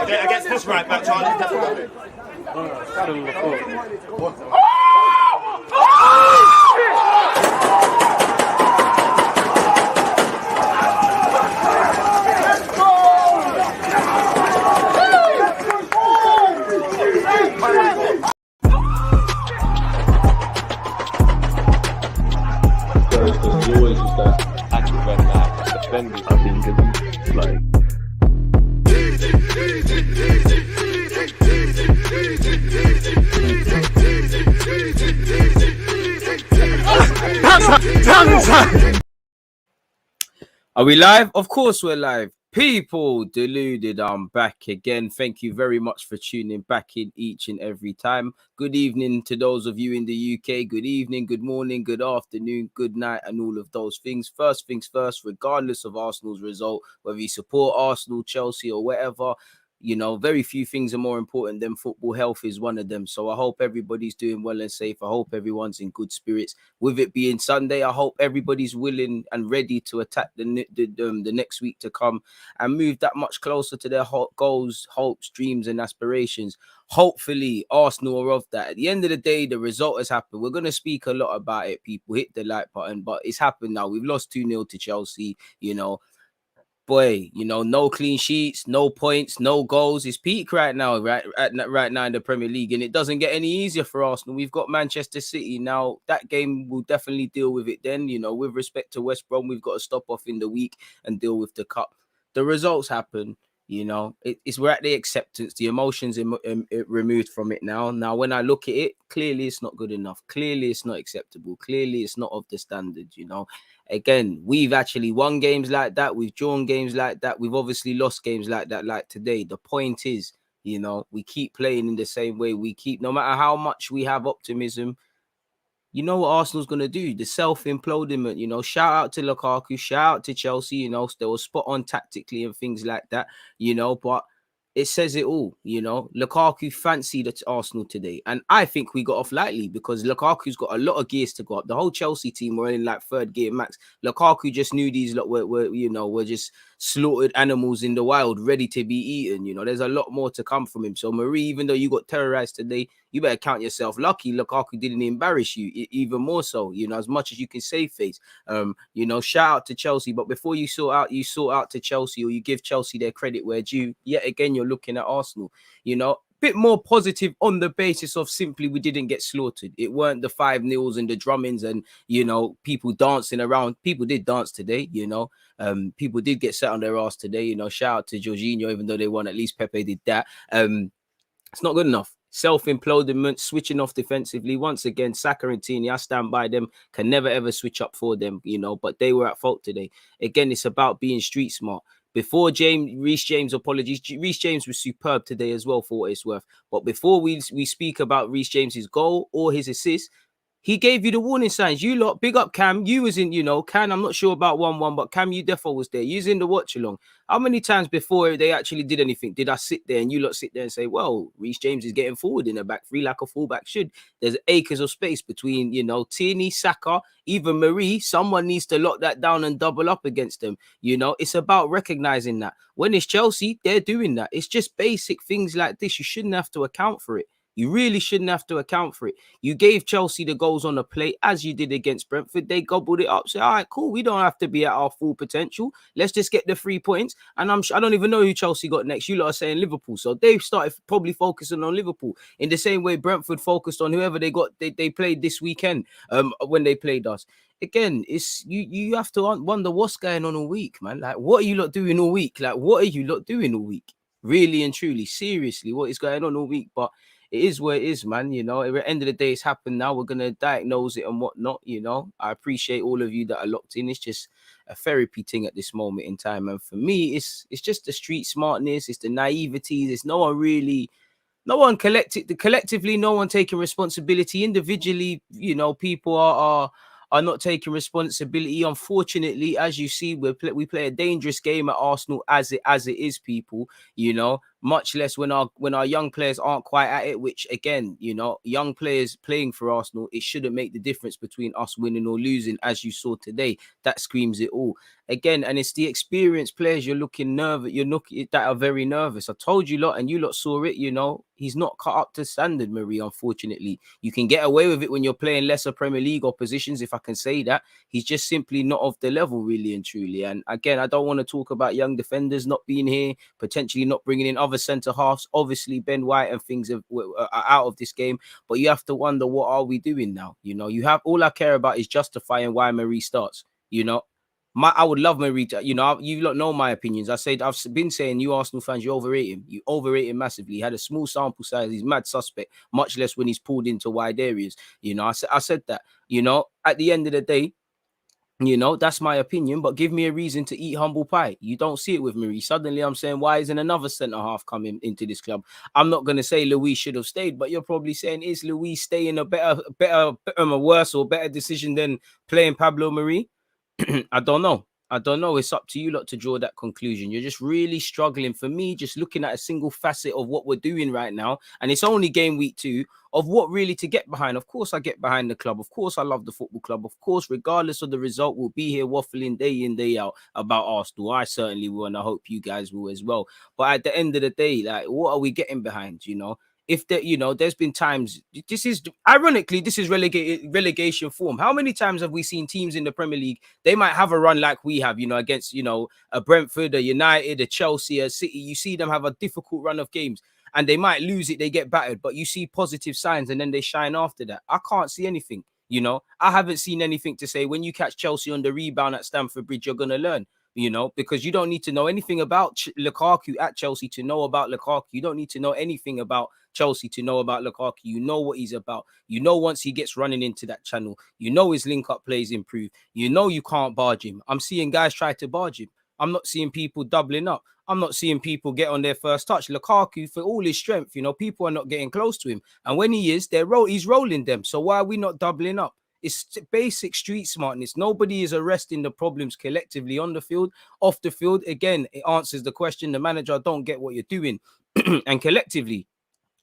Against this right back, Charlie. You always just that active and that defending. I think it's like. Are we live? Of course we're live. People, Deluded, I'm back again. Thank you very much for tuning back in each and every time. Good evening to those of you in the UK. Good evening, good morning, good afternoon, good night, and all of those things. First things first, regardless of Arsenal's result, whether you support Arsenal, Chelsea, or whatever, you know, very few things are more important than football. Health is one of them. So I hope everybody's doing well and safe. I hope everyone's in good spirits. With it being Sunday, I hope everybody's willing and ready to attack the next week to come and move that much closer to their goals, hopes, dreams, and aspirations. Hopefully, Arsenal are of that. At the end of the day, the result has happened. We're going to speak a lot about it, people. Hit the like button, but it's happened now. We've lost 2-0 to Chelsea, you know. Boy, you know, no clean sheets, no points, no goals. It's peak right now, right now in the Premier League, and it doesn't get any easier for Arsenal. We've got Manchester City now. That game will definitely deal with it then. You know, with respect to West Brom, we've got to stop off in the week and deal with the cup. The results happen. You know, we're at the acceptance. The emotions removed from it now. Now, when I look at it, clearly it's not good enough. Clearly it's not acceptable. Clearly it's not of the standard, you know. Again, we've actually won games like that. We've drawn games like that. We've obviously lost games like that, like today. The point is, you know, we keep playing in the same way. No matter how much we have optimism, you know what Arsenal's going to do? The self-implodement, you know, shout out to Lukaku, shout out to Chelsea, you know, they were spot on tactically and things like that, you know, but it says it all, you know. Lukaku fancied at Arsenal today. And I think we got off lightly because Lukaku's got a lot of gears to go up. The whole Chelsea team were in like third gear max. Lukaku just knew these lot were just slaughtered animals in the wild, ready to be eaten. You know, there's a lot more to come from him. So, Marie, even though you got terrorized today, you better count yourself lucky Lukaku didn't embarrass you, even more so, you know, as much as you can save face. You know, shout out to Chelsea. But before you sort out to Chelsea or you give Chelsea their credit where due, yet again, you're looking at Arsenal, you know, bit more positive on the basis of simply we didn't get slaughtered. It weren't the 5-0s and the drummings and, you know, people dancing around. People did dance today, you know. People did get set on their ass today, you know. Shout out to Jorginho, even though they won, at least Pepe did that. It's not good enough. Self-implodement, switching off defensively. Once again, Saka and Tini, I stand by them, can never ever switch up for them, you know, but they were at fault today. Again, it's about being street smart. Before Reece James, apologies. Reece James was superb today as well for what it's worth. But before we speak about Reece James's goal or his assist, he gave you the warning signs. You lot, big up Cam. You was in, you know, Cam, I'm not sure about 1-1, but Cam, you defo was there. You was in the watch along. How many times before they actually did anything did I sit there and you lot sit there and say, well, Reece James is getting forward in the back three like a fullback should. There's acres of space between, you know, Tierney, Saka, even Marie. Someone needs to lock that down and double up against them. You know, it's about recognizing that. When it's Chelsea, they're doing that. It's just basic things like this. You shouldn't have to account for it. You really shouldn't have to account for it. You gave Chelsea the goals on the plate as you did against Brentford. They gobbled it up. So, all right, cool. We don't have to be at our full potential. Let's just get the 3 points. And I don't even know who Chelsea got next. You lot are saying Liverpool. So they've started probably focusing on Liverpool in the same way Brentford focused on whoever they played this weekend when they played us. Again, it's you have to wonder what's going on all week, man. Like, what are you lot doing all week? Like, what are you lot doing all week? Really and truly, seriously, what is going on all week? But it is what it is, man. You know, at the end of the day, it's happened now. We're going to diagnose it and whatnot, you know. I appreciate all of you that are locked in. It's just a therapy thing at this moment in time. And for me, it's just the street smartness. It's the naivety. There's no one collectively, no one taking responsibility. Individually, you know, people are not taking responsibility. Unfortunately, as you see, we play a dangerous game at Arsenal as it is, people, you know. much less when our young players aren't quite at it, which again, you know, young players playing for Arsenal, it shouldn't make the difference between us winning or losing, as you saw today. That screams it all. Again, and it's the experienced players you're looking nervous, that are very nervous. I told you lot, and you lot saw it, you know, he's not cut up to standard, Marie, unfortunately. You can get away with it when you're playing lesser Premier League oppositions, if I can say that. He's just simply not of the level, really and truly. And again, I don't want to talk about young defenders not being here, potentially not bringing in other centre halves. Obviously, Ben White and things are out of this game, but you have to wonder, what are we doing now? You know, you have all I care about is justifying why Marie starts, you know. I would love Mari. You know, you lot know my opinions. I've been saying, you Arsenal fans, you overrate him. You overrate him massively. He had a small sample size. He's mad suspect, much less when he's pulled into wide areas. You know, I said that. You know, at the end of the day, you know, that's my opinion. But give me a reason to eat humble pie. You don't see it with Mari. Suddenly, I'm saying, why isn't another centre half coming into this club? I'm not going to say Luis should have stayed, but you're probably saying, is Luis staying a worse or better decision than playing Pablo Mari? I don't know. It's up to you lot to draw that conclusion. You're just really struggling. For me, just looking at a single facet of what we're doing right now, and it's only game week 2, of what really to get behind. Of course, I get behind the club. Of course, I love the football club. Of course, regardless of the result, we'll be here waffling day in, day out about Arsenal. I certainly will, and I hope you guys will as well. But at the end of the day, like, what are we getting behind, you know? If that, you know, there's been times, this is relegation form. How many times have we seen teams in the Premier League? They might have a run like we have, you know, against, you know, a Brentford, a United, a Chelsea, a City. You see them have a difficult run of games and they might lose it, they get battered, but you see positive signs and then they shine after that. I can't see anything, you know. I haven't seen anything to say when you catch Chelsea on the rebound at Stamford Bridge, you're going to learn. You know, because you don't need to know anything about Lukaku at Chelsea to know about Lukaku. You don't need to know anything about Chelsea to know about Lukaku. You know what he's about. You know, once he gets running into that channel, you know his link-up plays improve. You know you can't barge him. I'm seeing guys try to barge him. I'm not seeing people doubling up. I'm not seeing people get on their first touch. Lukaku, for all his strength, you know, people are not getting close to him. And when he is, he's rolling them. So why are we not doubling up? It's basic street smartness. Nobody is arresting the problems collectively on the field, off the field. Again, it answers the question. The manager don't get what you're doing. And collectively,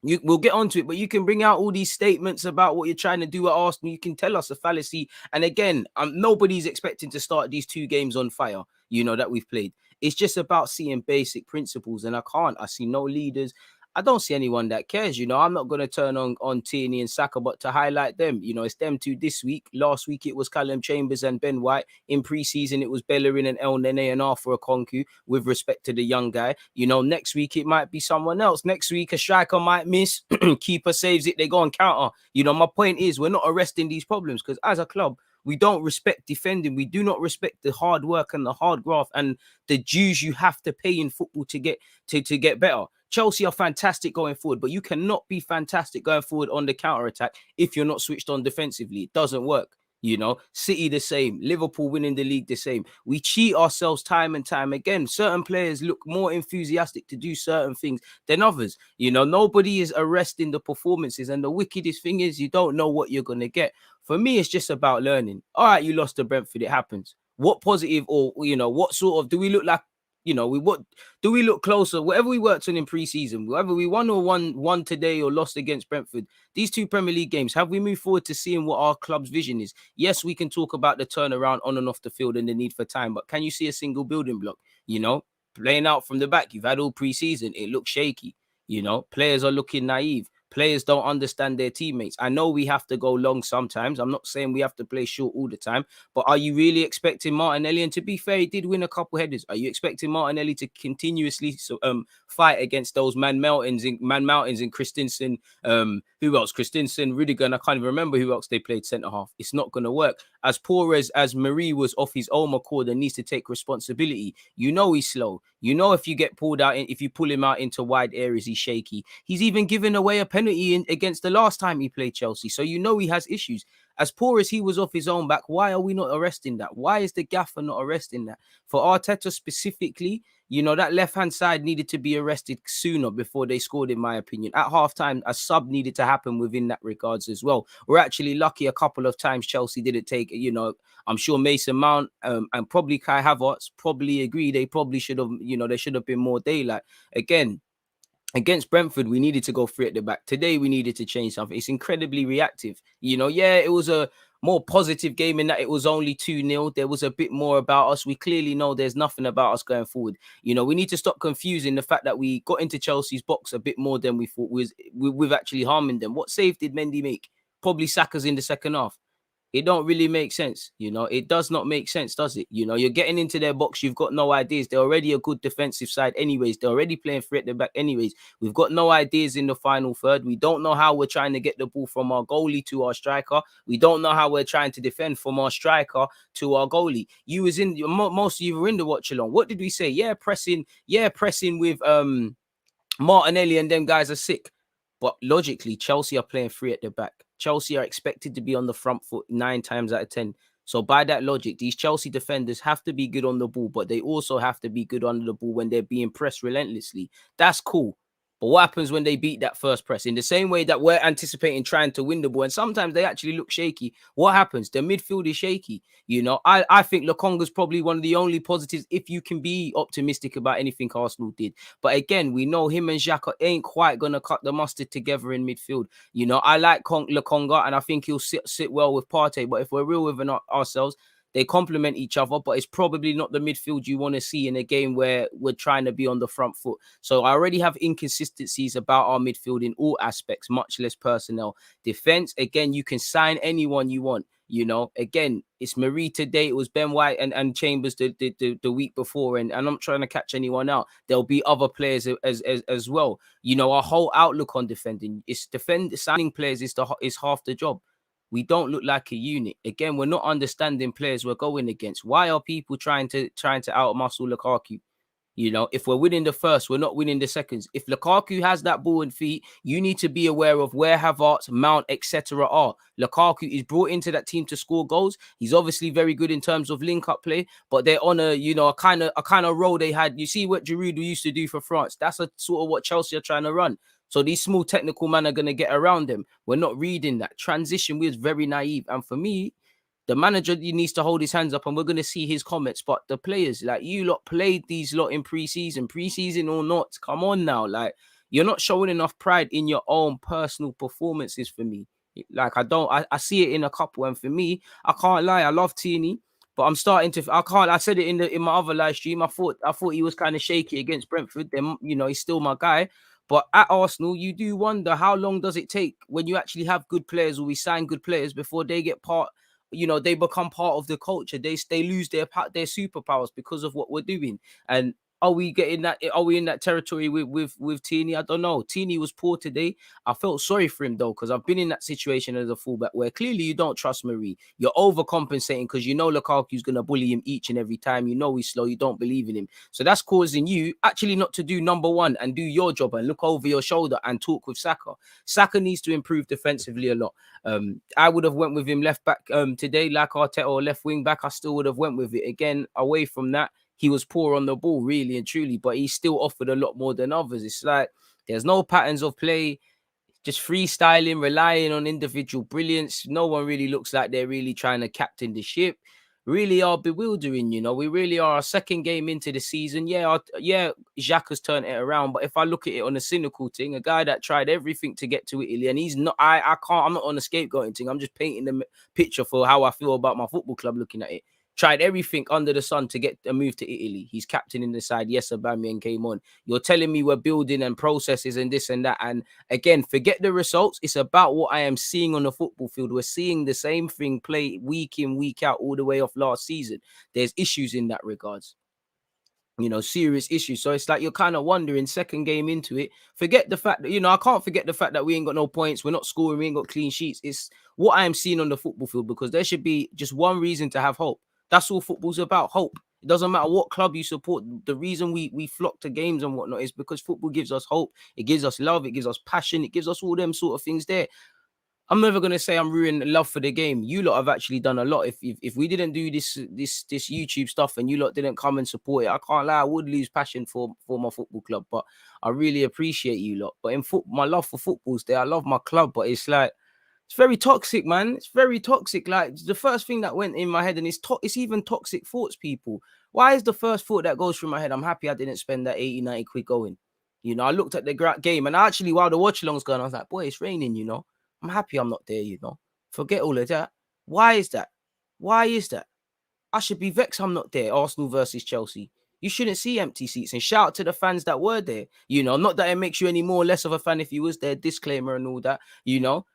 we'll get onto it, but you can bring out all these statements about what you're trying to do at Arsenal. You can tell us a fallacy. And again, nobody's expecting to start these 2 games on fire, you know, that we've played. It's just about seeing basic principles. And I see no leaders. I don't see anyone that cares, you know. I'm not going to turn on Tierney and Saka, but to highlight them, you know, it's them 2 this week. Last week, it was Callum Chambers and Ben White. In pre-season, it was Bellerin and El Nene and Arthur Okonkwo, with respect to the young guy. You know, next week, it might be someone else. Next week, a striker might miss. Keeper saves it. They go on counter. You know, my point is, we're not arresting these problems because as a club, we don't respect defending. We do not respect the hard work and the hard graft and the dues you have to pay in football to get better. Chelsea are fantastic going forward, but you cannot be fantastic going forward on the counter-attack if you're not switched on defensively. It doesn't work. You know, City the same, Liverpool winning the league the same. We cheat ourselves time and time again. Certain players look more enthusiastic to do certain things than others. You know, nobody is arresting the performances. And the wickedest thing is you don't know what you're going to get. For me, it's just about learning. All right, you lost to Brentford. It happens. What positive or, you know, what sort of, do we look like, you know, do we look closer? Whatever we worked on in pre-season, whether we won today or lost against Brentford, these 2 Premier League games, have we moved forward to seeing what our club's vision is? Yes, we can talk about the turnaround on and off the field and the need for time, but can you see a single building block? You know, playing out from the back, you've had all pre-season, it looks shaky. You know, players are looking naive. Players don't understand their teammates. I know we have to go long sometimes. I'm not saying we have to play short all the time, but are you really expecting Martinelli? And to be fair, he did win a couple headers. Are you expecting Martinelli to continuously fight against those man mountains and Christensen? Who else? Christensen, Rudiger, and I can't even remember who else they played centre half. It's not going to work. As poor as Marie was off his own accord and needs to take responsibility. You know he's slow. You know if you get pulled out, if you pull him out into wide areas, he's shaky. He's even given away a penalty against the last time he played Chelsea. So you know he has issues. As poor as he was off his own back, why are we not arresting that? Why is the gaffer not arresting that? For Arteta specifically, you know, that left-hand side needed to be arrested sooner before they scored, in my opinion. At halftime, a sub needed to happen within that regards as well. We're actually lucky a couple of times Chelsea didn't take, you know, I'm sure Mason Mount and probably Kai Havertz probably agree. They probably should have, you know, there should have been more daylight. Again, Against Brentford, we needed to go free at the back. Today, we needed to change something. It's incredibly reactive. You know, yeah, it was a more positive game in that it was only 2-0. There was a bit more about us. We clearly know there's nothing about us going forward. You know, we need to stop confusing the fact that we got into Chelsea's box a bit more than we thought was with actually harming them. What save did Mendy make? Probably Saka's in the second half. It don't really make sense, you know. It does not make sense, does it? You know, you're getting into their box. You've got no ideas. They're already a good defensive side, anyways. They're already playing free at the back, anyways. We've got no ideas in the final third. We don't know how we're trying to get the ball from our goalie to our striker. We don't know how we're trying to defend from our striker to our goalie. You was in most of you were in the watch along. What did we say? Yeah, pressing with Martinelli and them guys are sick. But logically, Chelsea are playing free at the back. Chelsea are expected to be on the front foot 9 times out of 10. So by that logic, these Chelsea defenders have to be good on the ball, but they also have to be good under the ball when they're being pressed relentlessly. That's cool. But what happens when they beat that first press? In the same way that we're anticipating trying to win the ball, and sometimes they actually look shaky. What happens? The midfield is shaky. You know, I think Lokonga's probably one of the only positives if you can be optimistic about anything Arsenal did. But again, we know him and Xhaka ain't quite going to cut the mustard together in midfield. You know, I like Lokonga, and I think he'll sit well with Partey. But if we're real with ourselves, they complement each other, but it's probably not the midfield you want to see in a game where we're trying to be on the front foot. So I already have inconsistencies about our midfield in all aspects, much less personnel. Defense, again, you can sign anyone you want. You know, again, it's Mari today. It was Ben White and Chambers the week before, and I'm not trying to catch anyone out. There'll be other players as well. You know, our whole outlook on defending is signing players is half the job. We don't look like a unit. Again, we're not understanding players we're going against. Why are people trying to outmuscle Lukaku? You know, if we're winning the first, we're not winning the seconds. If Lukaku has that ball and feet, you need to be aware of where Havertz, Mount, etc. are. Lukaku is brought into that team to score goals. He's obviously very good in terms of link-up play, but they're on a kind of role they had. You see what Giroud used to do for France. That's a sort of what Chelsea are trying to run. So these small technical men are going to get around them. We're not reading that. Transition was very naive. And for me, the manager needs to hold his hands up, and we're going to see his comments. But the players, like, you lot played these lot in preseason or not. Come on now. Like, you're not showing enough pride in your own personal performances for me. Like, I see it in a couple. And for me, I can't lie. I love Tierney, but I'm starting to, I said it in my other live stream. I thought he was kind of shaky against Brentford. Then, you know, he's still my guy. But at Arsenal, you do wonder how long does it take when you actually have good players, or we sign good players, before they get they become part of the culture. They lose their superpowers because of what we're doing. And are we getting that? Are we in that territory with Tierney? I don't know. Tierney was poor today. I felt sorry for him though, because I've been in that situation as a fullback where clearly you don't trust Mari. You're overcompensating because you know Lukaku's going to bully him each and every time. You know he's slow. You don't believe in him. So that's causing you actually not to do number one and do your job and look over your shoulder and talk with Saka. Saka needs to improve defensively a lot. I would have went with him left back today, like Arteta, or left wing back. I still would have went with it. Again, away from that, he was poor on the ball, really and truly, but he still offered a lot more than others. It's like there's no patterns of play, just freestyling, relying on individual brilliance. No one really looks like they're really trying to captain the ship. Really are bewildering, you know. We really are a second game into the season. Yeah, Xhaka's turned it around, but if I look at it on a cynical thing, a guy that tried everything to get to Italy, and he's not, I'm not on a scapegoating thing. I'm just painting the picture for how I feel about my football club looking at it. Tried everything under the sun to get a move to Italy. He's captaining the side. Yes, Aubameyang came on. You're telling me we're building and processes and this and that. And again, forget the results. It's about what I am seeing on the football field. We're seeing the same thing play week in, week out, all the way off last season. There's issues in that regards. You know, serious issues. So it's like you're kind of wondering, second game into it, forget the fact that, I can't forget the fact that we ain't got no points, we're not scoring, we ain't got clean sheets. It's what I am seeing on the football field, because there should be just one reason to have hope. That's all football's about, hope. It doesn't matter what club you support. The reason we flock to games and whatnot is because football gives us hope. It gives us love. It gives us passion. It gives us all them sort of things there. I'm never gonna say I'm ruining love for the game. You lot have actually done a lot. If we didn't do this YouTube stuff and you lot didn't come and support it, I can't lie, I would lose passion for my football club. But I really appreciate you lot. But in my love for football's there. I love my club, but it's like it's very toxic, man. It's very toxic. Like the first thing that went in my head, and it's even toxic thoughts, people. Why is the first thought that goes through my head? I'm happy I didn't spend that 80, 90 quid going. You know, I looked at the game, and actually, while the watch along's going, I was like, boy, it's raining, you know. I'm happy I'm not there, you know. Forget all of that. Why is that? Why is that? I should be vexed I'm not there. Arsenal versus Chelsea. You shouldn't see empty seats. And shout out to the fans that were there. You know, not that it makes you any more or less of a fan if you was there. Disclaimer and all that. You know,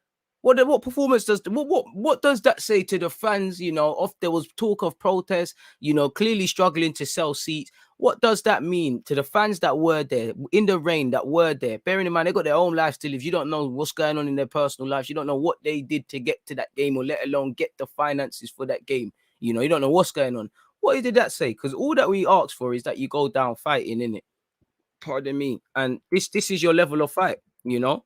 what performance does what does that say to the fans? You know, if there was talk of protest, you know, clearly struggling to sell seats. What does that mean to the fans that were there in the rain, that were there? Bearing in mind they got their own lives to live. You don't know what's going on in their personal lives. You don't know what they did to get to that game, or let alone get the finances for that game. You know, you don't know what's going on. What did that say? Because all that we ask for is that you go down fighting, innit? Pardon me. And this is your level of fight, you know.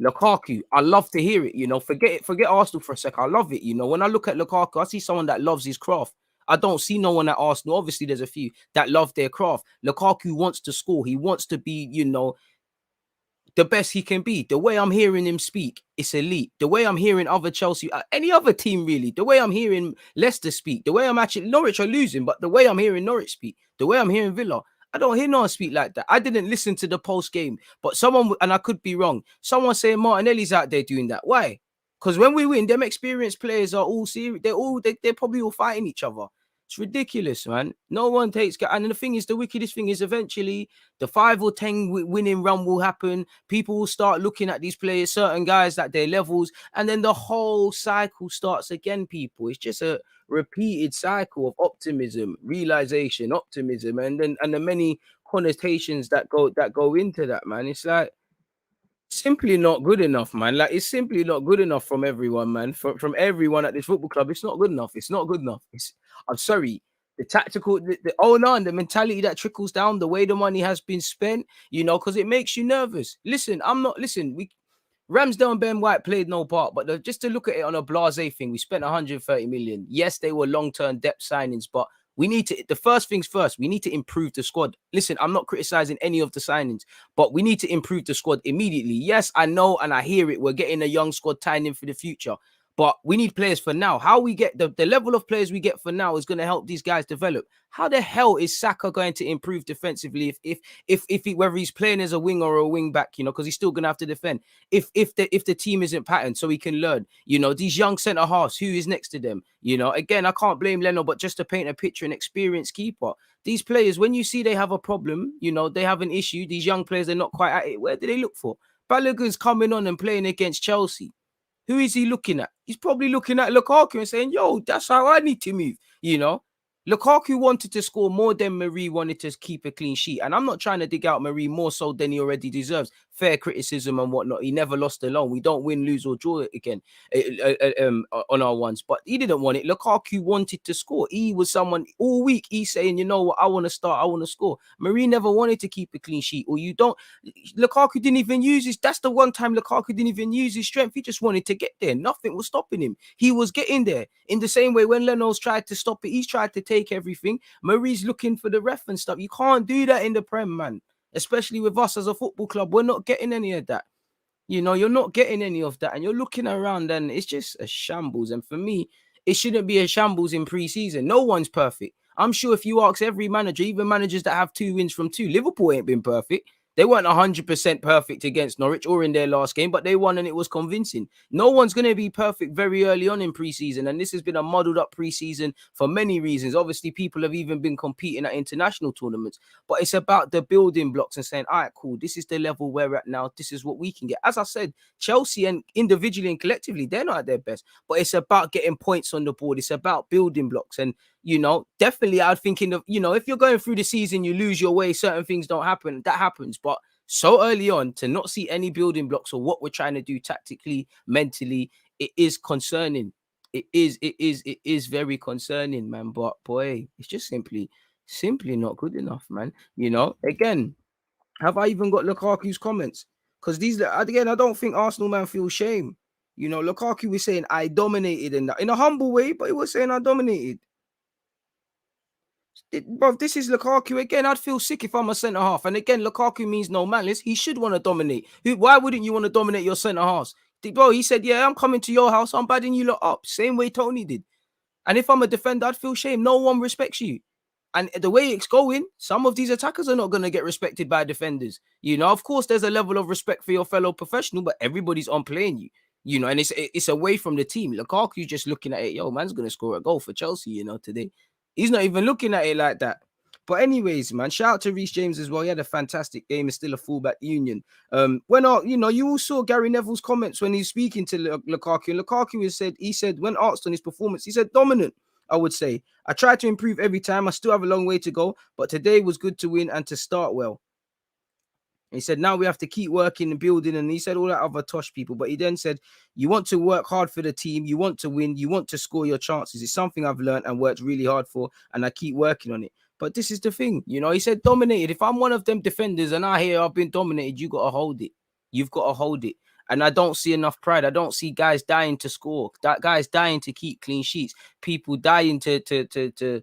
Lukaku, I love to hear it. You know, forget Arsenal for a sec. I love it. You know, when I look at Lukaku, I see someone that loves his craft. I don't see no one at Arsenal. Obviously, there's a few that love their craft. Lukaku wants to score. He wants to be, you know, the best he can be. The way I'm hearing him speak, it's elite. The way I'm hearing other Chelsea, any other team really, the way I'm hearing Leicester speak, the way I'm actually, Norwich are losing, but the way I'm hearing Norwich speak, the way I'm hearing Villa, I don't hear no one speak like that. I didn't listen to the post game, but someone, and I could be wrong, someone saying Martinelli's out there doing that. Why? Because when we win, them experienced players are all serious. They're probably all fighting each other. It's ridiculous, man. No one takes. And the thing is, the wickedest thing is eventually the 5 or 10 winning run will happen. People will start looking at these players, certain guys at their levels, and then the whole cycle starts again, people. It's just a repeated cycle of optimism, realization, optimism, and the many connotations that go into that, man. It's like simply not good enough, man. Like it's simply not good enough from everyone, man. From everyone at this football club, it's not good enough. It's not good enough. I'm sorry. The tactical, the owner and the mentality that trickles down, the way the money has been spent, you know, because it makes you nervous. Listen, Ramsdale and Ben White played no part, but just to look at it on a blasé thing, we spent 130 million. Yes, they were long-term depth signings, but we need to, the first things first, we need to improve the squad. Listen, I'm not criticizing any of the signings, but we need to improve the squad immediately. Yes, I know and I hear it. We're getting a young squad tied in for the future, but we need players for now. How we get the level of players we get for now is going to help these guys develop. How the hell is Saka going to improve defensively if whether he's playing as a wing or a wing back, you know, because he's still going to have to defend if the team isn't patterned so he can learn, you know, these young centre halves, who is next to them, you know, again, I can't blame Leno, but just to paint a picture, an experienced keeper, these players, when you see they have a problem, you know, they have an issue, these young players, they're not quite at it, where do they look for? Balogun's coming on and playing against Chelsea. Who is he looking at? He's probably looking at Lukaku and saying, yo, that's how I need to move, you know. Lukaku wanted to score more than Mari wanted to keep a clean sheet. And I'm not trying to dig out Mari more so than he already deserves. Fair criticism and whatnot. He never lost alone. We don't win, lose, or draw it again on our ones. But he didn't want it. Lukaku wanted to score. He was someone all week. He's saying, you know what, I want to start. I want to score. Mari never wanted to keep a clean sheet. Or you don't. Lukaku didn't even use his. That's the one time Lukaku didn't even use his strength. He just wanted to get there. Nothing was stopping him. He was getting there. In the same way when Leno's tried to stop it, he's tried to take everything. Mari's looking for the ref and stuff. You can't do that in the Prem, man. Especially with us as a football club, we're not getting any of that. You know, you're not getting any of that, and you're looking around, and it's just a shambles. And for me, it shouldn't be a shambles in pre-season. No one's perfect. I'm sure if you ask every manager, even managers that have 2 wins from 2, Liverpool ain't been perfect. They weren't 100% perfect against Norwich or in their last game, but they won and it was convincing. No one's going to be perfect very early on in preseason, and this has been a muddled up preseason for many reasons. Obviously, people have even been competing at international tournaments, but it's about the building blocks and saying, all right, cool, this is the level we're at now. This is what we can get. As I said, Chelsea and individually and collectively, they're not at their best, but it's about getting points on the board. It's about building blocks. And you know, definitely I'd thinking of, you know, if you're going through the season, you lose your way, certain things don't happen. That happens. But so early on to not see any building blocks or what we're trying to do tactically, mentally, it is concerning. It is very concerning, man. But boy, it's just simply not good enough, man. You know, again, have I even got Lukaku's comments? Because these, again, I don't think Arsenal man feel shame. You know, Lukaku was saying I dominated in a humble way, but he was saying I dominated. Bro, this is Lukaku again. I'd feel sick if I'm a centre half. And again, Lukaku means no malice. He should want to dominate. Why wouldn't you want to dominate your centre halves? Bro, he said, yeah, I'm coming to your house. I'm badding you lot up. Same way Tony did. And if I'm a defender, I'd feel shame. No one respects you. And the way it's going, some of these attackers are not going to get respected by defenders. You know, of course, there's a level of respect for your fellow professional, but everybody's on playing you. You know, and it's away from the team. Lukaku's just looking at it. Yo, man's going to score a goal for Chelsea, you know, today. He's not even looking at it like that. But anyways, man, shout out to Reece James as well. He had a fantastic game. He's still a fullback union. You all saw Gary Neville's comments when he's speaking to Lukaku. And Lukaku he said, when asked on his performance, he said dominant, I would say. I try to improve every time. I still have a long way to go, but today was good to win and to start well. He said, now we have to keep working and building. And he said all that other tosh people. But he then said, you want to work hard for the team. You want to win. You want to score your chances. It's something I've learned and worked really hard for. And I keep working on it. But this is the thing. You know, he said dominated. If I'm one of them defenders and I hear I've been dominated, you got to hold it. You've got to hold it. And I don't see enough pride. I don't see guys dying to score. That guys dying to keep clean sheets. People dying to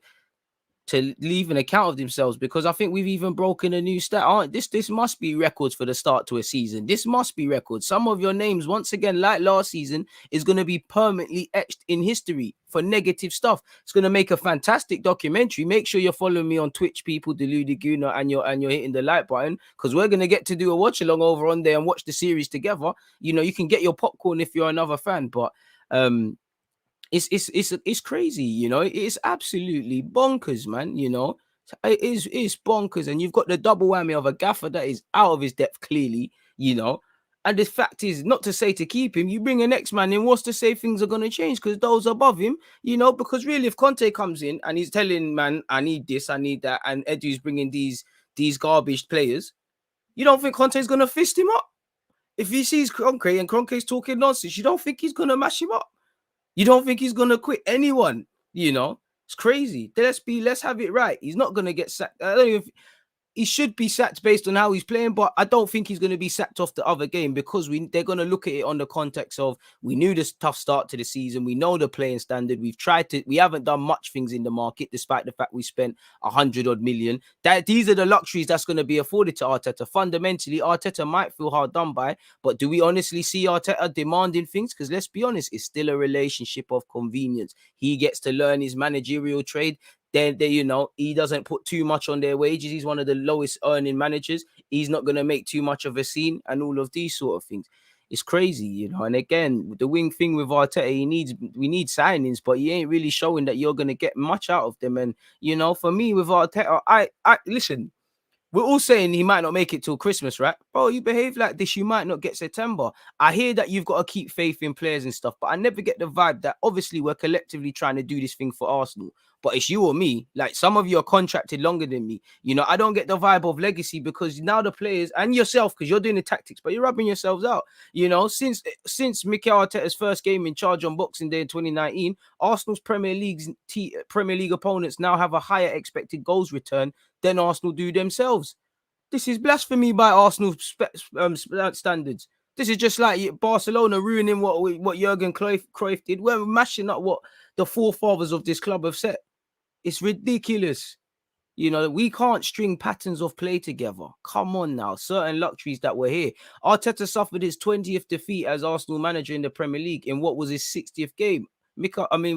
leave an account of themselves, because I think we've even broken a new stat. This must be records for the start to a season. This must be records. Some of your names, once again, like last season, is going to be permanently etched in history for negative stuff. It's going to make a fantastic documentary. Make sure you're following me on Twitch, people, Deluded, Gooner, and you're hitting the like button, because we're going to get to do a watch along over on there and watch the series together. You know, you can get your popcorn if you're another fan, but it's crazy, you know. It's absolutely bonkers, man. You know, it's bonkers, and you've got the double whammy of a gaffer that is out of his depth, clearly, you know. And the fact is, not to say to keep him, you bring a next man in, what's to say things are going to change? Because those above him, you know, because really, if Conte comes in and he's telling, man, I need this, I need that, and Edu's bringing these garbage players, you don't think Conte's going to fist him up? If he sees Kroenke and Kroenke's talking nonsense, you don't think he's going to mash him up? You don't think he's going to quit anyone? You know, it's crazy. Let's have it right. He's not going to get sacked. I don't even. He should be sacked based on how he's playing, but I don't think he's going to be sacked off the other game, because they're going to look at it on the context of, we knew this tough start to the season. We know the playing standard. We haven't done much things in the market, despite the fact we spent 100-odd million. These are the luxuries that's going to be afforded to Arteta. Fundamentally, Arteta might feel hard done by, but do we honestly see Arteta demanding things? Because let's be honest, it's still a relationship of convenience. He gets to learn his managerial trade. You know, he doesn't put too much on their wages. He's one of the lowest earning managers. He's not going to make too much of a scene and all of these sort of things. It's crazy, you know. And again, the wing thing with Arteta, we need signings, but he ain't really showing that you're going to get much out of them. And, you know, for me with Arteta, I listen, we're all saying he might not make it till Christmas, right? Bro, you behave like this, you might not get September. I hear that you've got to keep faith in players and stuff, but I never get the vibe that obviously we're collectively trying to do this thing for Arsenal. But it's you or me. Like, some of you are contracted longer than me. You know, I don't get the vibe of legacy, because now the players and yourself, because you're doing the tactics, but you're rubbing yourselves out. You know, since Mikel Arteta's first game in charge on Boxing Day in 2019, Arsenal's Premier League opponents now have a higher expected goals return than Arsenal do themselves. This is blasphemy by Arsenal standards. This is just like Barcelona ruining what Jurgen Cruyff did. We're mashing up what the forefathers of this club have set. It's ridiculous. You know, we can't string patterns of play together. Come on now. Certain luxuries that were here. Arteta suffered his 20th defeat as Arsenal manager in the Premier League in what was his 60th game.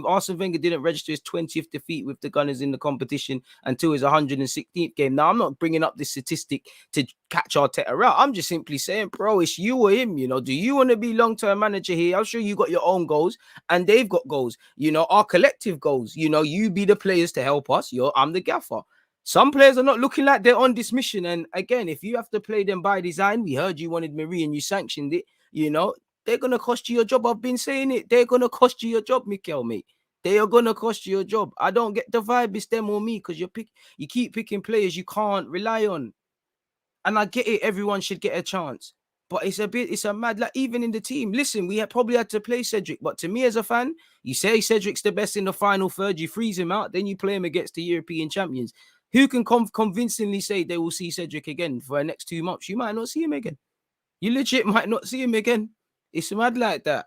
Arsene Wenger didn't register his 20th defeat with the Gunners in the competition until his 116th game. Now, I'm not bringing up this statistic to catch Arteta out. I'm just simply saying, bro, it's you or him. You know, do you want to be long-term manager here? I'm sure you got your own goals and they've got goals. You know, our collective goals. You know, you be the players to help us. I'm the gaffer. Some players are not looking like they're on this mission. And again, if you have to play them by design, we heard you wanted Marie and you sanctioned it, you know, they're going to cost you your job. I've been saying it. They're going to cost you your job, Mikel, mate. They are going to cost you your job. I don't get the vibe. It's them or me, because you keep picking players you can't rely on. And I get it. Everyone should get a chance. But it's a mad, like, even in the team. Listen, we probably had to play Cedric. But to me as a fan, you say Cedric's the best in the final third. You freeze him out. Then you play him against the European champions. Who can convincingly say they will see Cedric again for the next 2 months? You might not see him again. You legit might not see him again. It's mad like that.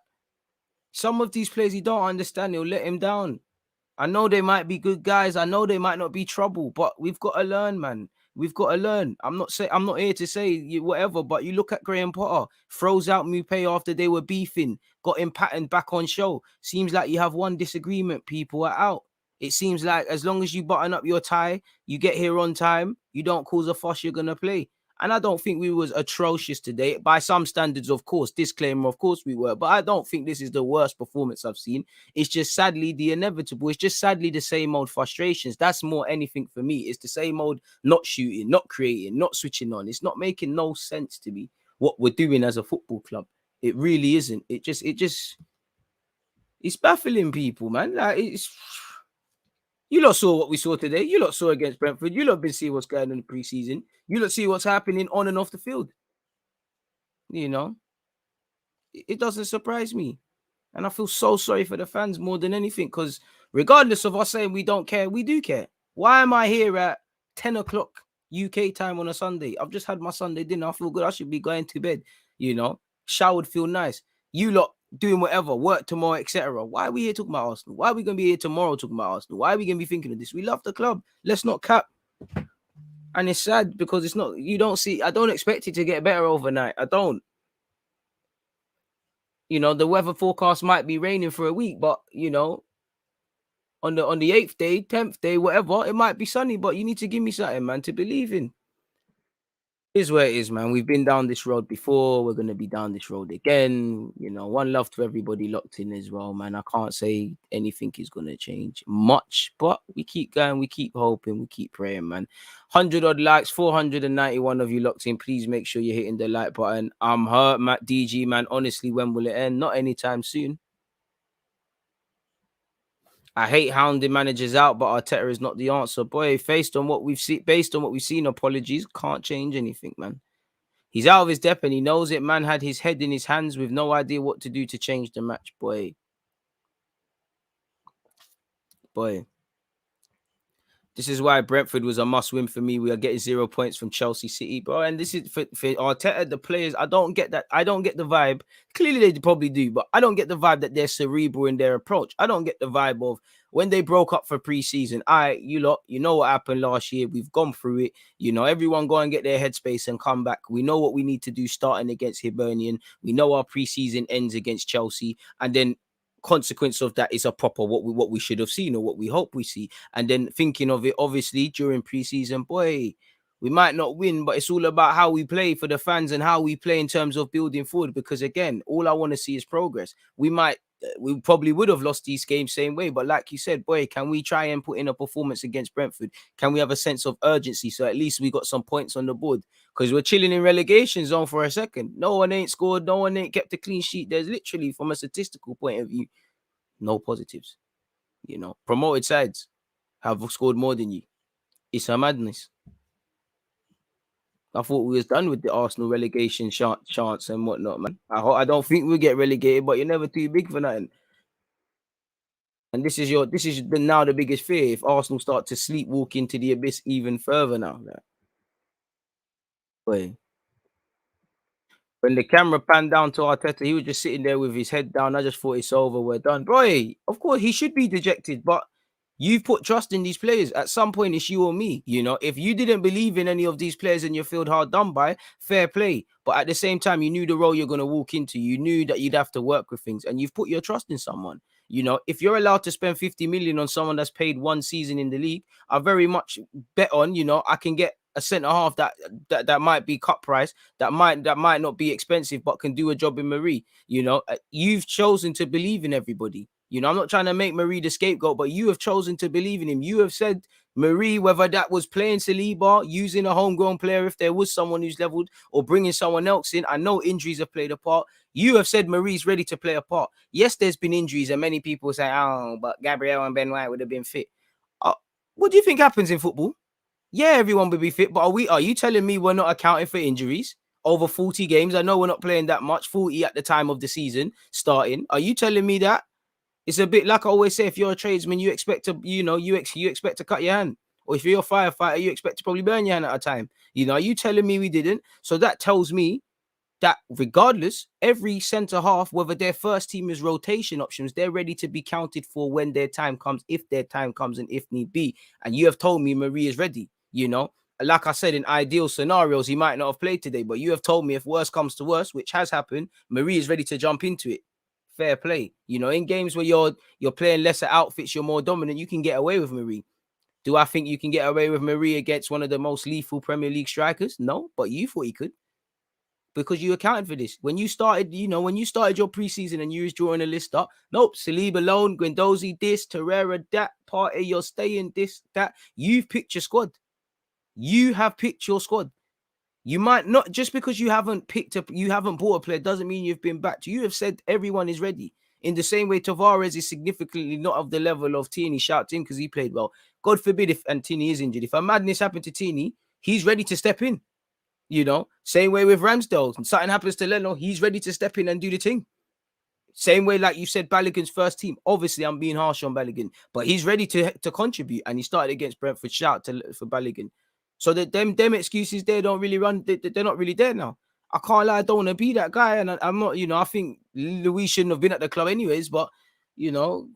Some of these players, you don't understand. He'll let him down. I know they might be good guys. I know they might not be trouble, but we've got to learn, man. We've got to learn. I'm not here to say whatever, but you look at Graham Potter, throws out Mupé after they were beefing, got him patterned back on show. Seems like you have one disagreement, people are out. It seems like as long as you button up your tie, you get here on time, you don't cause a fuss, you're gonna play. And I don't think we was atrocious today. By some standards, of course, disclaimer, of course we were. But I don't think this is the worst performance I've seen. It's just sadly the inevitable. It's just sadly the same old frustrations. That's more anything for me. It's the same old not shooting, not creating, not switching on. It's not making no sense to me what we're doing as a football club. It really isn't. It's baffling people, man. Like you lot saw what we saw today. You lot saw against Brentford. You lot been seeing what's going on in the preseason. You lot see what's happening on and off the field. You know, it doesn't surprise me. And I feel so sorry for the fans more than anything, because regardless of us saying we don't care, we do care. Why am I here at 10 o'clock UK time on a Sunday? I've just had my Sunday dinner. I feel good. I should be going to bed, showered, feel nice. You lot doing whatever, work tomorrow, etc. Why are we here talking about Arsenal? Why are we going to be here tomorrow talking about Arsenal? Why are we going to be thinking of this? We love the club. Let's not cap. And it's sad because it's not, I don't expect it to get better overnight. I don't. The weather forecast might be raining for a week, but, on the 8th day, 10th day, whatever, it might be sunny, but you need to give me something, man, to believe in. Is where it is, man. We've been down this road before. We're going to be down this road again. One love to everybody locked in as well, man. I can't say anything is going to change much, but we keep going. We keep hoping. We keep praying, man. 100 odd likes, 491 of you locked in. Please make sure you're hitting the like button. I'm hurt, Matt DG, man. Honestly, when will it end? Not anytime soon. I hate hounding managers out, but Arteta is not the answer. Boy, based on what we've seen, apologies, can't change anything, man. He's out of his depth and he knows it. Man had his head in his hands with no idea what to do to change the match, boy. This is why Brentford was a must-win for me. We are getting 0 points from Chelsea City, bro. And this is for Arteta, the players. I don't get that. I don't get the vibe. Clearly, they probably do, but I don't get the vibe that they're cerebral in their approach. I don't get the vibe of when they broke up for preseason. You know what happened last year. We've gone through it. Everyone go and get their headspace and come back. We know what we need to do starting against Hibernian. We know our preseason ends against Chelsea, and then consequence of that is a proper what we should have seen or what we hope we see. And then thinking of it, obviously during preseason, boy, we might not win, but it's all about how we play for the fans and how we play in terms of building forward. Because again, all I want to see is progress. We probably would have lost these games same way, but like you said, boy, can we try and put in a performance against Brentford? Can we have a sense of urgency so at least we got some points on the board? Because we're chilling in relegation zone for a second. No one ain't scored. No one ain't kept a clean sheet. There's literally, from a statistical point of view, no positives. Promoted sides have scored more than you. It's a madness. I thought we was done with the Arsenal relegation chance and whatnot, man. I don't think we'll get relegated, but you're never too big for nothing. And this is now the biggest fear. If Arsenal start to sleepwalk into the abyss even further now, boy. When the camera panned down to Arteta, he was just sitting there with his head down. I just thought it's over. We're done. Boy, of course, he should be dejected, but you've put trust in these players. At some point, it's you or me. If you didn't believe in any of these players and you feel hard done by, fair play. But at the same time, you knew the role you're going to walk into. You knew that you'd have to work with things, and you've put your trust in someone. If you're allowed to spend 50 million on someone that's paid one season in the league, I very much bet on, I can get a centre half that might be cut price, that might not be expensive, but can do a job in Marie. You've chosen to believe in everybody. I'm not trying to make Marie the scapegoat, but you have chosen to believe in him. You have said Marie, whether that was playing Saliba, using a homegrown player if there was someone who's leveled, or bringing someone else in. I know injuries have played a part. You have said Marie's ready to play a part. Yes, there's been injuries, and many people say, oh, but Gabriel and Ben White would have been fit. What do you think happens in football? Yeah, everyone would be fit, but are you telling me we're not accounting for injuries over 40 games? I know we're not playing that much, 40 at the time of the season starting. Are you telling me that? It's a bit like I always say, if you're a tradesman, you expect to, you expect to cut your hand. Or if you're a firefighter, you expect to probably burn your hand at a time. Are you telling me we didn't? So that tells me that regardless, every centre half, whether their first team is rotation options, they're ready to be counted for when their time comes, if their time comes, and if need be. And you have told me Marie is ready. Like I said, in ideal scenarios, he might not have played today, but you have told me if worse comes to worse, which has happened, Marie is ready to jump into it. fair play. You know, in games where you're playing lesser outfits, you're more dominant, you can get away with Mari. Do I think you can get away with Mari against one of the most lethal Premier League strikers? No, but you thought he could, because you accounted for this. When you started, when you started your preseason and you was drawing a list up, nope, Saliba alone, Guendouzi this, Torreira that, Partey, you're staying this, that. You've picked your squad. You have picked your squad. You might not, just because you haven't bought a player doesn't mean you've been backed. You have said everyone is ready. In the same way, Tavares is significantly not of the level of Tierney. Shout to him because he played well. God forbid if Tierney is injured. If a madness happened to Tierney, he's ready to step in. Same way with Ramsdale. And something happens to Leno, he's ready to step in and do the thing. Same way, like you said, Balogun's first team. Obviously, I'm being harsh on Balogun, but he's ready to contribute, and he started against Brentford. Shout for Balogun. So that them excuses there don't really run. They're not really there now. I can't lie, I don't want to be that guy, and I'm not. I think Luis shouldn't have been at the club anyways. But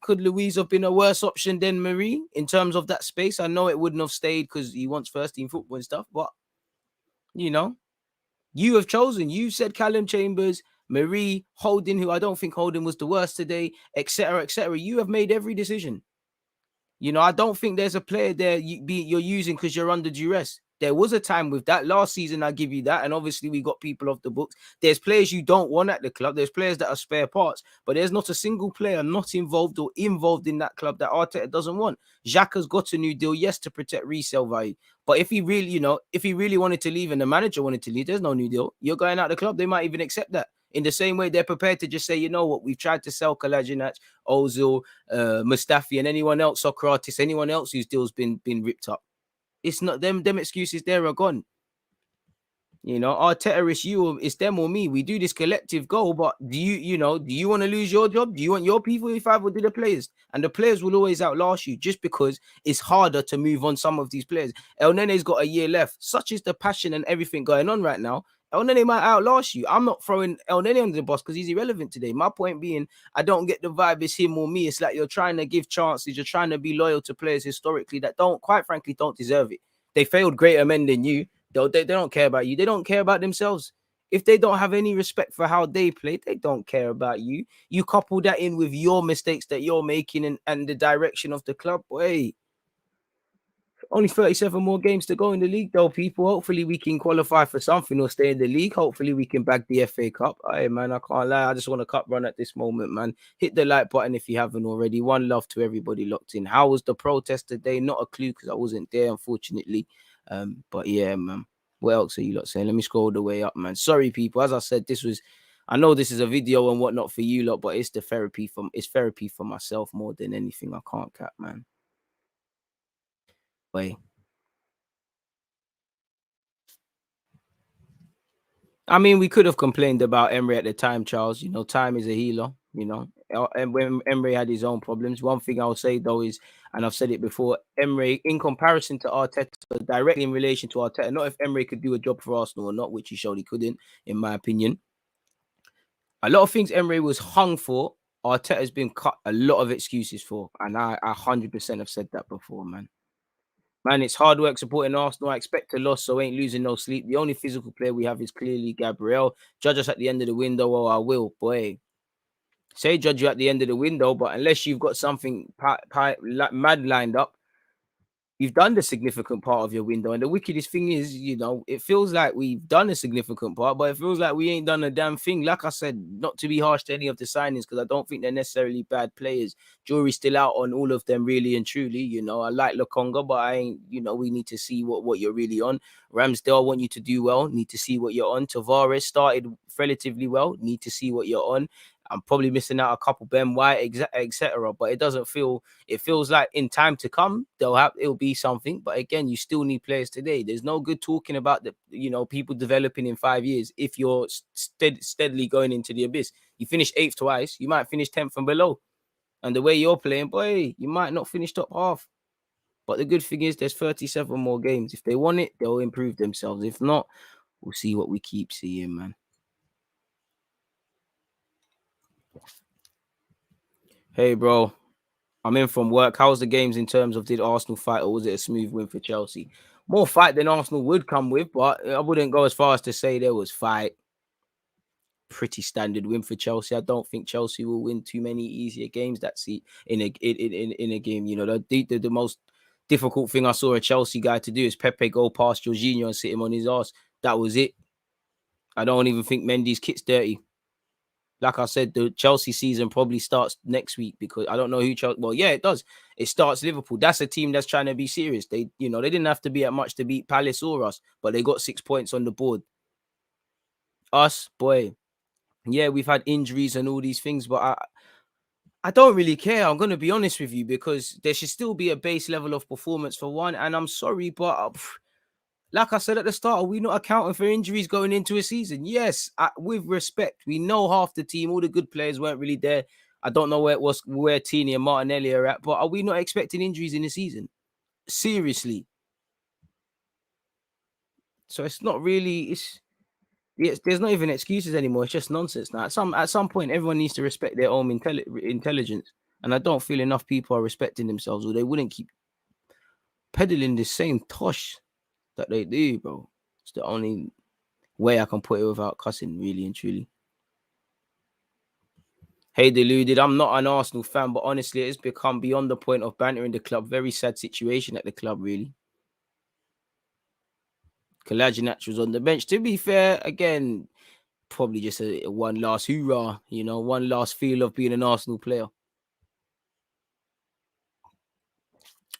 could Luis have been a worse option than Mari in terms of that space? I know it wouldn't have stayed because he wants first team football and stuff, but you have chosen. You said Callum Chambers, Mari, Holding, who I don't think Holding was the worst today, etc., etc. You have made every decision. I don't think there's a player there you're using because you're under duress. There was a time with that. Last season, I give you that. And obviously, we got people off the books. There's players you don't want at the club. There's players that are spare parts. But there's not a single player not involved or involved in that club that Arteta doesn't want. Xhaka's got a new deal, yes, to protect resale value. But if he really wanted to leave and the manager wanted to leave, there's no new deal. You're going out of the club. They might even accept that. In the same way, they're prepared to just say, you know what, we've tried to sell Kolasinac, Ozil, Mustafi, and anyone else, Socrates, anyone else whose deal's been ripped up. It's not them excuses there are gone. Arteta is you, it's them or me. We do this collective goal, but do you want to lose your job? Do you want your P45 or do the players? And the players will always outlast you just because it's harder to move on some of these players. El Nene's got a year left. Such is the passion and everything going on right now. El Nene might outlast you. I'm not throwing El Nene under the bus because he's irrelevant today. My point being, I don't get the vibe it's him or me. It's like you're trying to give chances. You're trying to be loyal to players historically that quite frankly, don't deserve it. They failed greater men than you. They don't care about you. They don't care about themselves. If they don't have any respect for how they play, they don't care about you. You couple that in with your mistakes that you're making and the direction of the club. Boy, only 37 more games to go in the league, though, people. Hopefully, we can qualify for something or stay in the league. Hopefully, we can bag the FA Cup. Hey, man, I can't lie. I just want a cup run at this moment, man. Hit the like button if you haven't already. One love to everybody locked in. How was the protest today? Not a clue because I wasn't there, unfortunately. But yeah, man. What else are you lot saying? Let me scroll the way up, man. Sorry, people. As I said, I know this is a video and whatnot for you lot, but it's therapy for myself more than anything. I can't cap, man. Wait. I mean, we could have complained about Emery at the time, Charles. Time is a healer, and when Emery had his own problems. One thing I'll say, though, is, and I've said it before, Emery, in comparison to Arteta, directly in relation to Arteta, not if Emery could do a job for Arsenal or not, which he showed he couldn't, in my opinion. A lot of things Emery was hung for, Arteta has been cut a lot of excuses for, and I 100% have said that before, man. Man, it's hard work supporting Arsenal. I expect a loss, so ain't losing no sleep. The only physical player we have is clearly Gabriel. Judge us at the end of the window, or I will. Boy, say judge you at the end of the window, but unless you've got something mad lined up, you've done the significant part of your window. And the wickedest thing is, it feels like we've done a significant part, but it feels like we ain't done a damn thing. Like I said, not to be harsh to any of the signings, because I don't think they're necessarily bad players. Jury's still out on all of them, really and truly. I like Lokonga, but I ain't, we need to see what you're really on. Ramsdale, I want you to do well. Need to see what you're on. Tavares started relatively well. Need to see what you're on. I'm probably missing out a couple, Ben White, etc. But it feels like in time to come, it'll be something. But again, you still need players today. There's no good talking about people developing in 5 years if you're steadily going into the abyss. You finish 8th twice, you might finish 10th and below. And the way you're playing, boy, you might not finish top half. But the good thing is there's 37 more games. If they want it, they'll improve themselves. If not, we'll see what we keep seeing, man. Hey, bro, I'm in from work. How's the games in terms of did Arsenal fight or was it a smooth win for Chelsea? More fight than Arsenal would come with, but I wouldn't go as far as to say there was fight. pretty standard win for Chelsea. I don't think Chelsea will win too many easier games in a game. You know, the most difficult thing I saw a Chelsea guy to do is Pepe go past Jorginho and sit him on his ass. That was it. I don't even think Mendy's kit's dirty. Like I said, the Chelsea season probably starts next week because I don't know who Chelsea. Well, yeah, it does. It starts Liverpool. That's a team that's trying to be serious. They didn't have to be at much to beat Palace or us, but they got 6 points on the board. Us, boy, yeah, we've had injuries and all these things, but I don't really care. I'm going to be honest with you because there should still be a base level of performance for one. And I'm sorry, but like I said at the start, are we not accounting for injuries going into a season? Yes, with respect. We know half the team, all the good players weren't really there. I don't know where Tini and Martinelli are at, but are we not expecting injuries in the season? Seriously. So it's not really, there's not even excuses anymore. It's just nonsense now. At some point, everyone needs to respect their own intelligence. And I don't feel enough people are respecting themselves or they wouldn't keep peddling the same tosh that they do, bro. It's the only way I can put it without cussing, really and truly. Hey, Deluded, I'm not an Arsenal fan, but honestly, it's become beyond the point of banter in the club. Very sad situation at the club, really. Kolasinac was on the bench. To be fair, again, probably just a one last hoorah, one last feel of being an Arsenal player.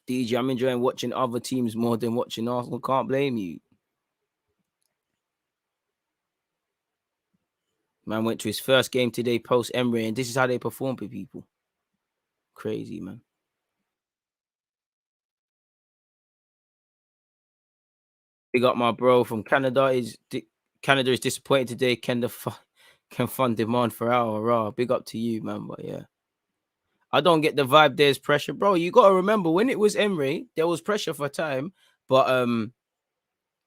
DJ, I'm enjoying watching other teams more than watching Arsenal. Can't blame you. Man went to his first game today post Emery, and this is how they perform for people. Crazy, man. Big up my bro from Canada. Canada is disappointed today. Can fund demand for our raw. Big up to you, man. But yeah, I don't get the vibe. There's pressure, bro. You got to remember when it was Emery, there was pressure for time, but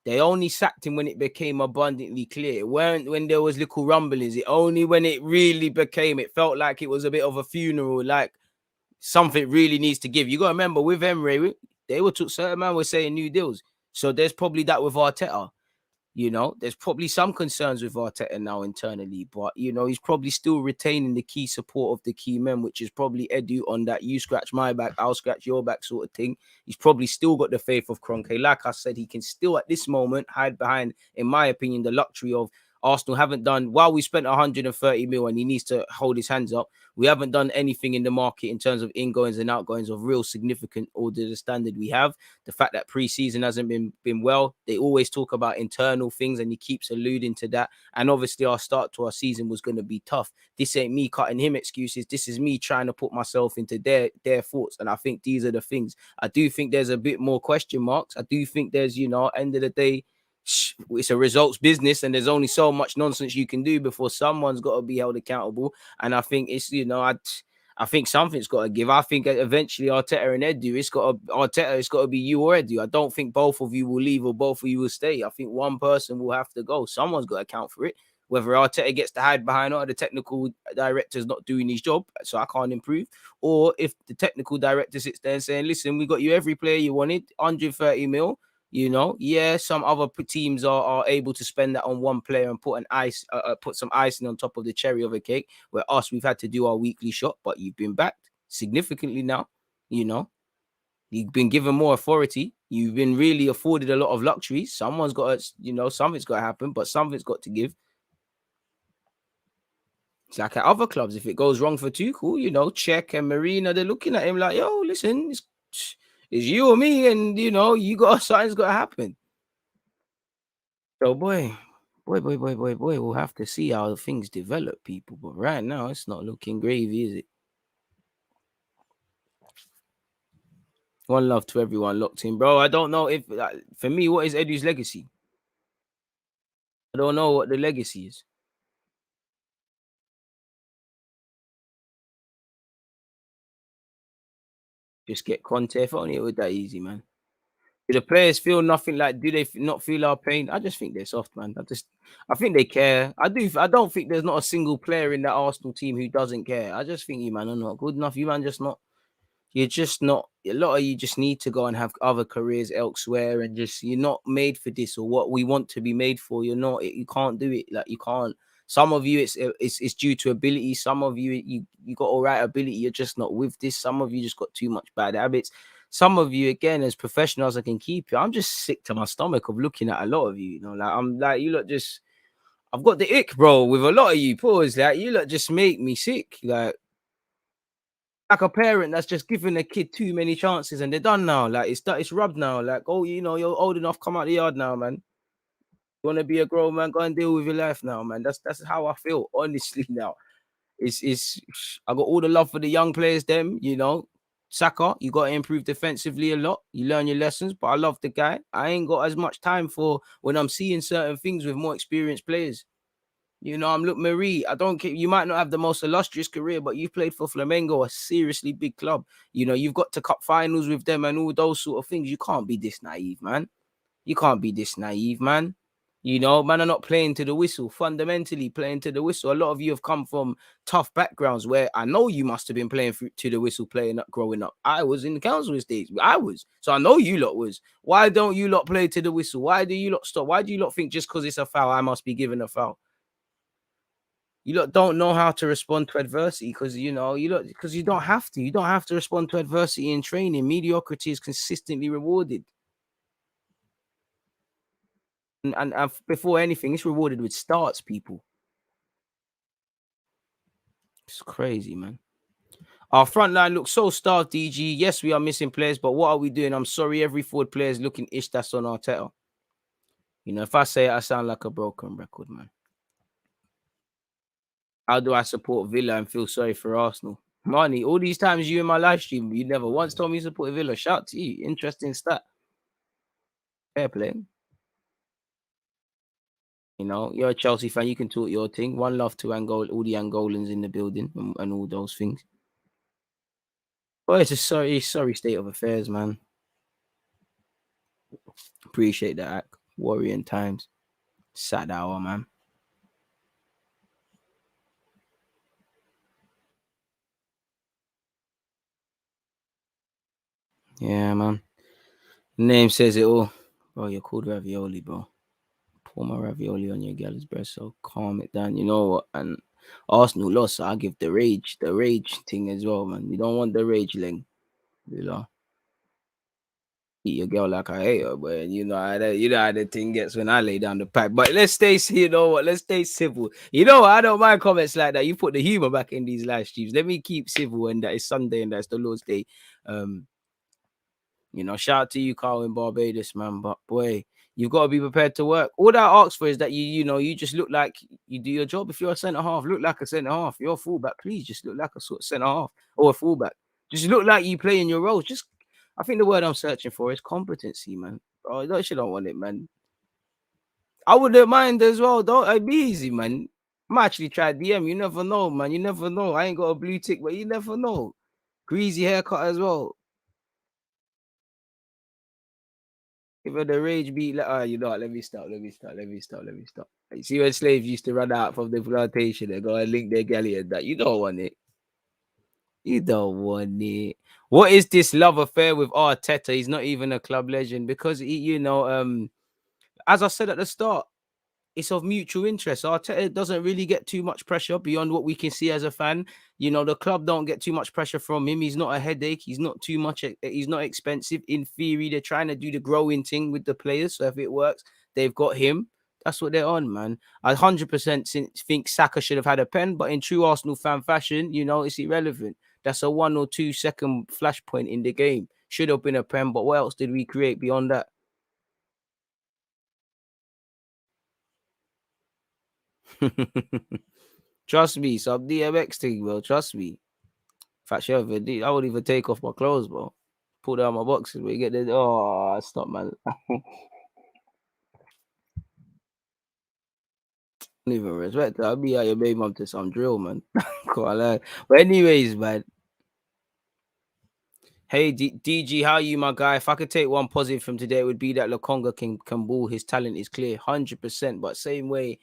they only sacked him when it became abundantly clear. It weren't when there was little rumblings. It only when it really it felt like it was a bit of a funeral, like something really needs to give. You got to remember with Emery, certain man was saying new deals. So there's probably that with Arteta. There's probably some concerns with Arteta now internally, but, he's probably still retaining the key support of the key men, which is probably Edu on that you scratch my back, I'll scratch your back sort of thing. He's probably still got the faith of Kroenke. Like I said, he can still at this moment hide behind, in my opinion, the luxury of Arsenal haven't done, while we spent 130 mil and he needs to hold his hands up, we haven't done anything in the market in terms of ingoings and outgoings of real significant order the standard we have. The fact that pre-season hasn't been well, they always talk about internal things and he keeps alluding to that. And obviously our start to our season was going to be tough. This ain't me cutting him excuses. This is me trying to put myself into their thoughts. And I think these are the things. I do think there's a bit more question marks. I do think there's, end of the day, it's a results business and there's only so much nonsense you can do before someone's got to be held accountable. And I think it's, I think something's got to give. I think eventually Arteta and Edu, it's got to be you or Edu. I don't think both of you will leave or both of you will stay. I think one person will have to go. Someone's got to account for it. Whether Arteta gets to hide behind or the technical director's not doing his job, so I can't improve, or if the technical director sits there and saying, listen, we got you every player you wanted, 130 mil. Some other teams are able to spend that on one player and put some icing on top of the cherry of a cake. Where we've had to do our weekly shot, but you've been backed significantly now. You've been given more authority. You've been really afforded a lot of luxuries. Someone's got to, something's got to happen, but something's got to give. It's like at other clubs, if it goes wrong for Tuchel, Czech and Marina, they're looking at him like, yo, listen, it's you or me, and something's got to happen. So boy, we'll have to see how things develop, people. But right now, it's not looking gravy, is it? One love to everyone locked in, bro. I don't know if, for me, what is Edu's legacy? I don't know what the legacy is. Just get Conte. If only it was that easy, man. Do the players feel nothing? Like, do they not feel our pain? I just think they're soft, man. I think they care. I don't think there's not a single player in that Arsenal team who doesn't care. I just think you, man, are not good enough. You, man, you're just not. A lot of you just need to go and have other careers elsewhere, and you're not made for this or what we want to be made for. You're not. You can't do it. Like, you can't Some of you, it's due to ability. Some of you got all right ability. You're just not with this. Some of you just got too much bad habits. Some of you, again, as professionals, I can keep you. I'm just sick to my stomach of looking at a lot of you. You know, like I'm like you lot just. I've got the ick, bro, with a lot of you. Pause. Like you lot just make me sick. Like a parent that's just giving a kid too many chances and they're done now. Like it's rubbed now. Like, oh, you know, you're old enough, come out the yard now, man. You want to be a grown man, go and deal with your life now, man. That's how I feel, honestly. Now, it's I got all the love for the young players. Them, you know, Saka, you got to improve defensively a lot. You learn your lessons, but I love the guy. I ain't got as much time for when I'm seeing certain things with more experienced players. You know, I'm look Marie. I don't care. You might not have the most illustrious career, but you've played for Flamengo, a seriously big club. You know, you've got to cup finals with them and all those sort of things. You can't be this naive, man. You can't be this naive, man. You know, man are not playing to the whistle, fundamentally playing to the whistle. A lot of you have come from tough backgrounds where I know you must have been playing to the whistle, playing up, growing up. I was in the council estate. I was. So I know you lot was. Why don't you lot play to the whistle? Why do you lot stop? Why do you lot think just because it's a foul, I must be given a foul? You lot don't know how to respond to adversity because because you don't have to. You don't have to respond to adversity in training. Mediocrity is consistently rewarded. And before anything, it's rewarded with starts, people. It's crazy, man. Our front line looks so starved, DG. Yes, we are missing players, but what are we doing? I'm sorry, every forward player is looking ish. That's on Arteta. You know, if I say it, I sound like a broken record, man. How do I support Villa and feel sorry for Arsenal? Money, all these times you in my live stream, you never once told me to support Villa. Shout to you. Interesting stat. Fair play. You know, you're a Chelsea fan. You can talk your thing. One love to all the Angolans in the building and all those things. But it's a sorry state of affairs, man. Appreciate that. Worrying times. Sad hour, man. Yeah, man. Name says it all. Bro, you're called ravioli, bro. Pour my ravioli on your gal's breast, so calm it down. You know what? And Arsenal lost, so I give the rage thing as well, man. You don't want the rage, Ling. You know. Eat your girl like I hate her, but you know how the thing gets when I lay down the pipe. But let's stay, you know what? Let's stay civil. You know what? I don't mind comments like that. You put the humor back in these live streams. Let me keep civil, and that is Sunday, and that's the Lord's Day. You know, shout out to you, Carl in Barbados, man. But boy, you've got to be prepared to work. All that I ask for is that you just look like you do your job. If you're a centre half, look like a centre half. You're a fullback, please just look like a sort of centre half or a fullback. Just look like you play in your roles. I think the word I'm searching for is competency, man. Oh, don't you don't want it, man. I wouldn't mind as well. Don't I'd be easy, man. I might actually try DM. You never know, man. You never know. I ain't got a blue tick, but you never know. Greasy haircut as well. If the rage beat, like, you know what? Let me stop. You see when slaves used to run out from the plantation and go and link their galley and that. You don't want it. You don't want it. What is this love affair with Arteta? He's not even a club legend because as I said at the start, it's of mutual interest. Arteta doesn't really get too much pressure beyond what we can see as a fan. You know, the club don't get too much pressure from him. He's not a headache. He's not too much. He's not expensive. In theory, they're trying to do the growing thing with the players. So if it works, they've got him. That's what they're on, man. I 100% think Saka should have had a pen, but in true Arsenal fan fashion, it's irrelevant. That's a 1 or 2 second flashpoint in the game. Should have been a pen, but what else did we create beyond that? Trust me, some DMX thing, bro. Trust me. In fact, I would even take off my clothes, bro. Pull down my boxes. We get the stop, man. Don't even respect that. I'll be at your baby mom to some drill, man. But anyways, man. Hey, DG, how are you, my guy? If I could take one positive from today, it would be that Lokonga can ball. His talent is clear, 100%. But same way,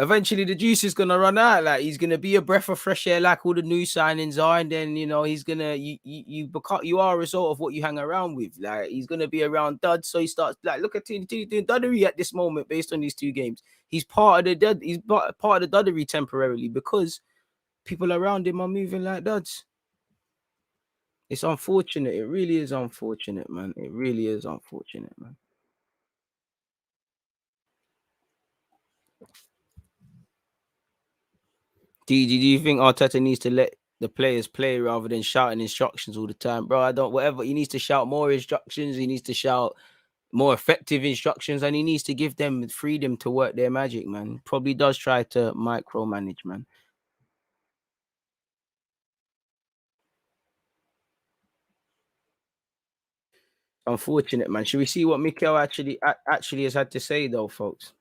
Eventually, the juice is gonna run out. Like he's gonna be a breath of fresh air, like all the new signings are, and then he's gonna you are a result of what you hang around with. Like he's gonna be around duds, so he starts like look at doing duddery at this moment based on these 2 games. He's part of the dud. He's part of the duddery temporarily because people around him are moving like duds. It's unfortunate. It really is unfortunate, man. It really is unfortunate, man. Do you think Arteta needs to let the players play rather than shouting instructions all the time? Bro, I don't, whatever. He needs to shout more instructions. He needs to shout more effective instructions and he needs to give them freedom to work their magic, man. Probably does try to micromanage, man. Unfortunate, man. Should we see what Mikel actually has had to say, though, folks?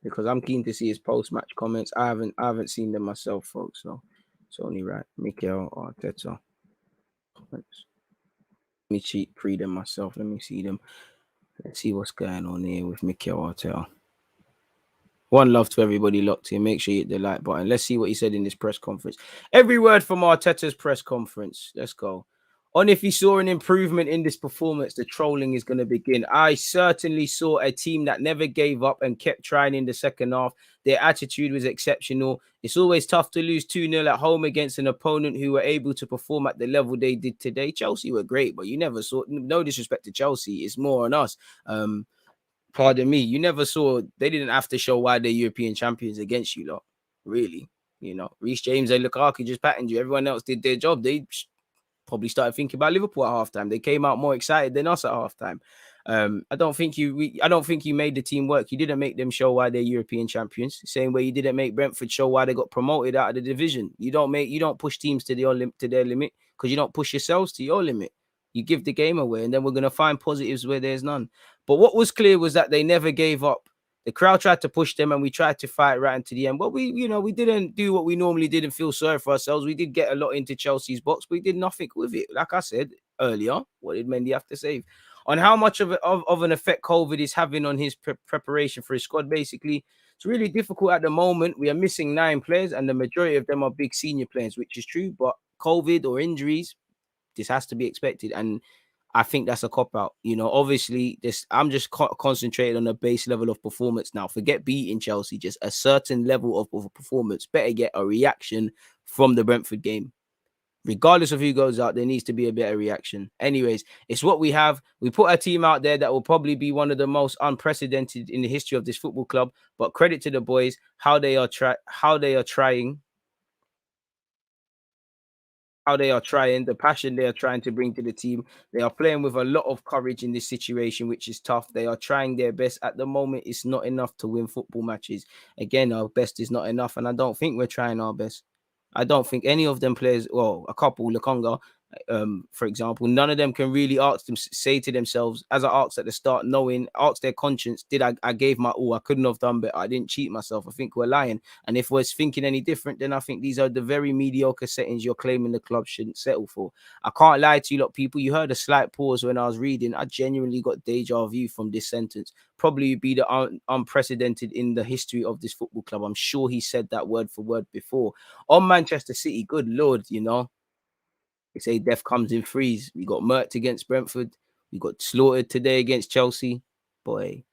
Because I'm keen to see his post-match comments. I haven't seen them myself, folks. So it's only right. Mikel Arteta comments. Let me pre them myself. Let me see them. Let's see what's going on here with Mikel Arteta. One love to everybody locked in. Make sure you hit the like button. Let's see what he said in this press conference. Every word from Arteta's press conference. Let's go. On if he saw an improvement in this performance, the trolling is going to begin. I certainly saw a team that never gave up and kept trying in the second half. Their attitude was exceptional. It's always tough to lose 2-0 at home against an opponent who were able to perform at the level they did today. Chelsea were great, but you never saw, no disrespect to Chelsea, it's more on us. Pardon me, you never saw, they didn't have to show why they're European champions against you lot, really. Reece James and Lukaku just patterned you. Everyone else did their job. They probably started thinking about Liverpool at halftime. They came out more excited than us at halftime. I don't think you made the team work. You didn't make them show why they're European champions. Same way you didn't make Brentford show why they got promoted out of the division. You don't push teams to their limit because you don't push yourselves to your limit. You give the game away, and then we're gonna find positives where there's none. But what was clear was that they never gave up. The crowd tried to push them and we tried to fight right into the end. But we didn't do what we normally did and feel sorry for ourselves. We did get a lot into Chelsea's box, but we did nothing with it. Like I said earlier, what did Mendy have to say? On how much of an effect COVID is having on his preparation for his squad, basically, it's really difficult at the moment. We are missing 9 players and the majority of them are big senior players, which is true. But COVID or injuries, this has to be expected. And I think that's a cop-out. Obviously, I'm just concentrated on the base level of performance now. Forget beating Chelsea, just a certain level of performance. Better get a reaction from the Brentford game. Regardless of who goes out, there needs to be a better reaction. Anyways, it's what we have. We put a team out there that will probably be one of the most unprecedented in the history of this football club. But credit to the boys, how they are trying, the passion they are trying to bring to the team. They are playing with a lot of courage in this situation, which is tough. They are trying their best. At the moment, it's not enough to win football matches. Again, our best is not enough, and I don't think we're trying our best. I don't think any of them players, well, a couple, Lukonga, for example, none of them can really say to themselves, as I asked at the start, ask their conscience, I gave my all, I couldn't have done better, I didn't cheat myself. I think we're lying. And if we're thinking any different, then I think these are the very mediocre settings you're claiming the club shouldn't settle for. I can't lie to you lot, people. You heard a slight pause when I was reading. I genuinely got deja vu from this sentence. Probably be the unprecedented in the history of this football club. I'm sure he said that word for word before. On Manchester City, good Lord, they say death comes in threes. We got murked against Brentford. We got slaughtered today against Chelsea. Boy.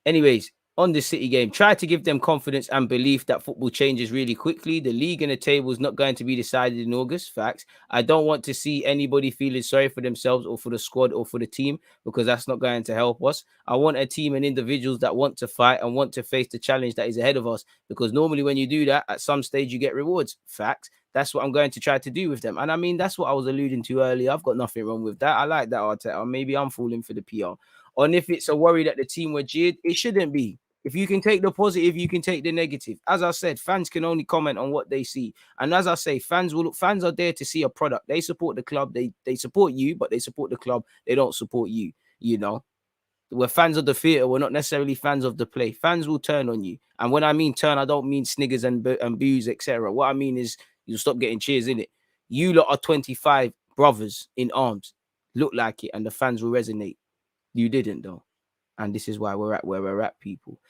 Anyways, on the City game, try to give them confidence and belief that football changes really quickly. The league and the table is not going to be decided in August. Facts. I don't want to see anybody feeling sorry for themselves or for the squad or for the team because that's not going to help us. I want a team and individuals that want to fight and want to face the challenge that is ahead of us because normally when you do that, at some stage you get rewards. Facts. That's what I'm going to try to do with them. And I mean, that's what I was alluding to earlier. I've got nothing wrong with that. I like that, Arteta. Maybe I'm falling for the PR. And if it's a worry that the team were jeered, it shouldn't be. If you can take the positive, you can take the negative. As I said, fans can only comment on what they see. And as I say, fans are there to see a product. They support the club. They support you, but they support the club. They don't support you, We're fans of the theatre. We're not necessarily fans of the play. Fans will turn on you. And when I mean turn, I don't mean sniggers and boos, etc. What I mean is you'll stop getting cheers, innit? You lot are 25 brothers in arms. Look like it, and the fans will resonate. You didn't, though. And this is why we're at where we're at, people.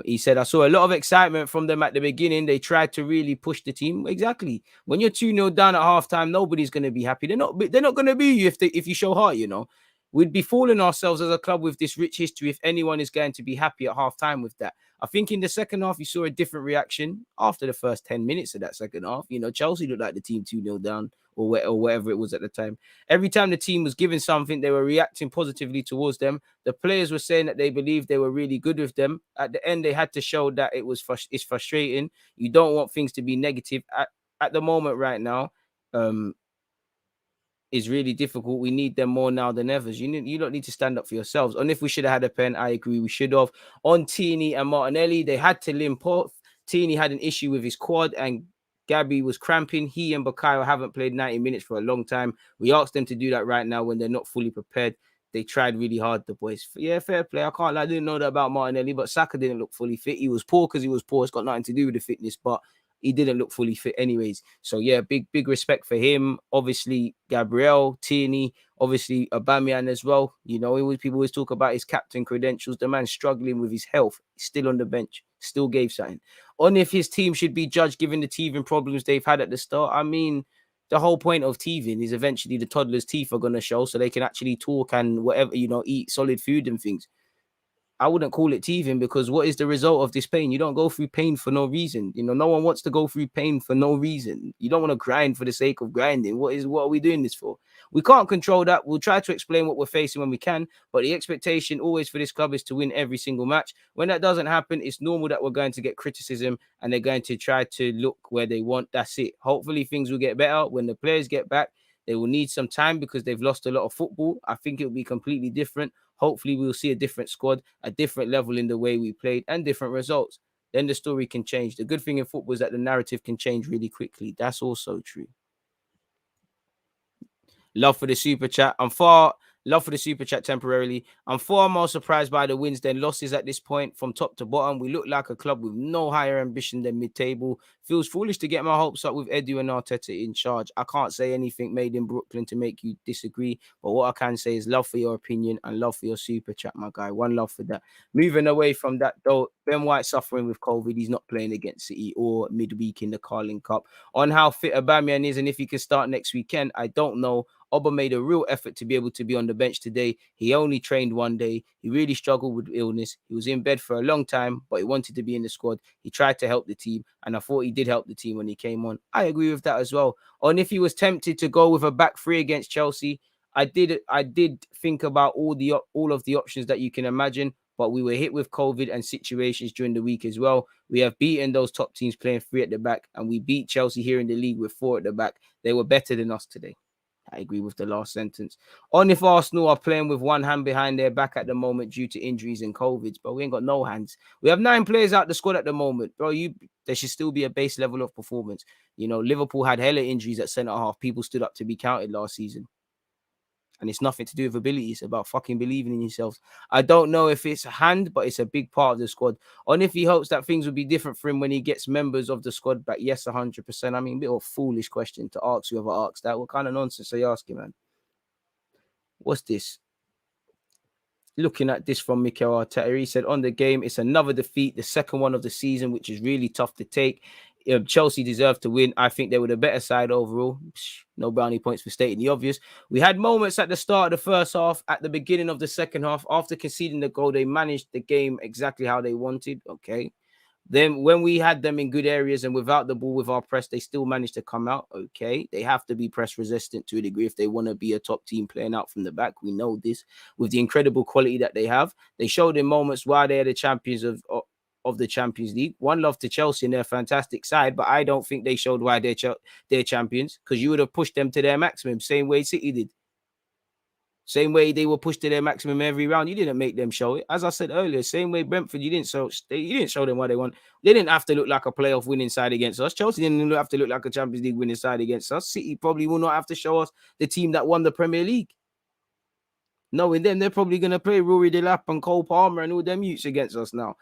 He said, I saw a lot of excitement from them at the beginning. They tried to really push the team. Exactly. When you're 2-0 down at halftime, nobody's going to be happy. They're not going to be you if you show heart, you know. We'd be fooling ourselves as a club with this rich history if anyone is going to be happy at halftime with that. I think in the second half, you saw a different reaction after the first 10 minutes of that second half. You know, Chelsea looked like the team 2-0 down or whatever it was at the time. Every time the team was given something, they were reacting positively towards them. The players were saying that they believed they were really good with them. At the end, they had to show that it's frustrating. You don't want things to be negative. At the moment right now, is really difficult. We need them more now than ever. You don't need to stand up for yourselves. And if we should have had a pen, I agree, we should have. On Tierney and Martinelli, they had to limp off. Tierney had an issue with his quad and Gabby was cramping. He and Bakayo haven't played 90 minutes for a long time. We asked them to do that right now when they're not fully prepared. They tried really hard, the boys. Yeah, fair play. I didn't know that about Martinelli, but Saka didn't look fully fit. He was poor because he was poor. It's got nothing to do with the fitness, but he didn't look fully fit anyways. So yeah, big respect for him. Obviously, Gabriel, Tierney, obviously Aubameyang as well. You know, people always talk about his captain credentials. The man's struggling with his health. He's still on the bench. Still gave something. On if his team should be judged given the teething problems they've had at the start. I mean, the whole point of teething is eventually the toddler's teeth are going to show so they can actually talk and whatever, you know, eat solid food and things. I wouldn't call it teething because what is the result of this pain? You don't go through pain for no reason. You know, no one wants to go through pain for no reason. You don't want to grind for the sake of grinding. What are we doing this for? We can't control that. We'll try to explain what we're facing when we can, but the expectation always for this club is to win every single match. When that doesn't happen, it's normal that we're going to get criticism and they're going to try to look where they want. That's it. Hopefully things will get better when the players get back. They will need some time because they've lost a lot of football. I think it will be completely different. Hopefully, we'll see a different squad, a different level in the way we played, and different results. Then the story can change. The good thing in football is that the narrative can change really quickly. That's also true. Love for the super chat. Love for the super chat temporarily. I'm far more surprised by the wins than losses at this point from top to bottom. We look like a club with no higher ambition than mid-table. Feels foolish to get my hopes up with Edu and Arteta in charge. I can't say anything made in Brooklyn to make you disagree, but what I can say is love for your opinion and love for your super chat, my guy. One love for that. Moving away from that, though, Ben White suffering with COVID. He's not playing against City or midweek in the Carling Cup. On how fit Aubameyang is and if he can start next weekend, I don't know. Oba made a real effort to be able to be on the bench today. He only trained one day. He really struggled with illness. He was in bed for a long time, but he wanted to be in the squad. He tried to help the team, and I thought he did help the team when he came on. I agree with that as well. On if he was tempted to go with a back three against Chelsea, I did think about all of the options that you can imagine, but we were hit with COVID and situations during the week as well. We have beaten those top teams playing three at the back, and we beat Chelsea here in the league with four at the back. They were better than us today. I agree with the last sentence. On if Arsenal are playing with one hand behind their back at the moment due to injuries and COVID, but we ain't got no hands. We have 9 players out the squad at the moment, bro. There should still be a base level of performance. You know, Liverpool had hella injuries at centre half. People stood up to be counted last season. And it's nothing to do with ability. It's about fucking believing in yourselves. I don't know if it's a hand, but it's a big part of the squad. On if he hopes that things will be different for him when he gets members of the squad back. Yes, 100%. I mean, a bit of a foolish question to ask whoever asks that. What kind of nonsense are you asking, man? What's this? Looking at this from Mikel Arteta, he said on the game, it's another defeat, the second one of the season, which is really tough to take. Chelsea deserved to win. I think they were the better side overall. No brownie points for stating the obvious. We had moments at the start of the first half, at the beginning of the second half. After conceding the goal, they managed the game exactly how they wanted. Okay. Then when we had them in good areas and without the ball with our press, they still managed to come out. Okay. They have to be press resistant to a degree if they want to be a top team playing out from the back. We know this with the incredible quality that they have. They showed in moments why they are the champions of the Champions League. One love to Chelsea and their fantastic side, but I don't think they showed why they're champions because you would have pushed them to their maximum, same way City did. Same way they were pushed to their maximum every round. You didn't make them show it. As I said earlier, same way Brentford, you didn't show them what they want. They didn't have to look like a playoff winning side against us. Chelsea didn't have to look like a Champions League winning side against us. City probably will not have to show us the team that won the Premier League. Knowing them, they're probably going to play Rory Delap and Cole Palmer and all them youths against us now.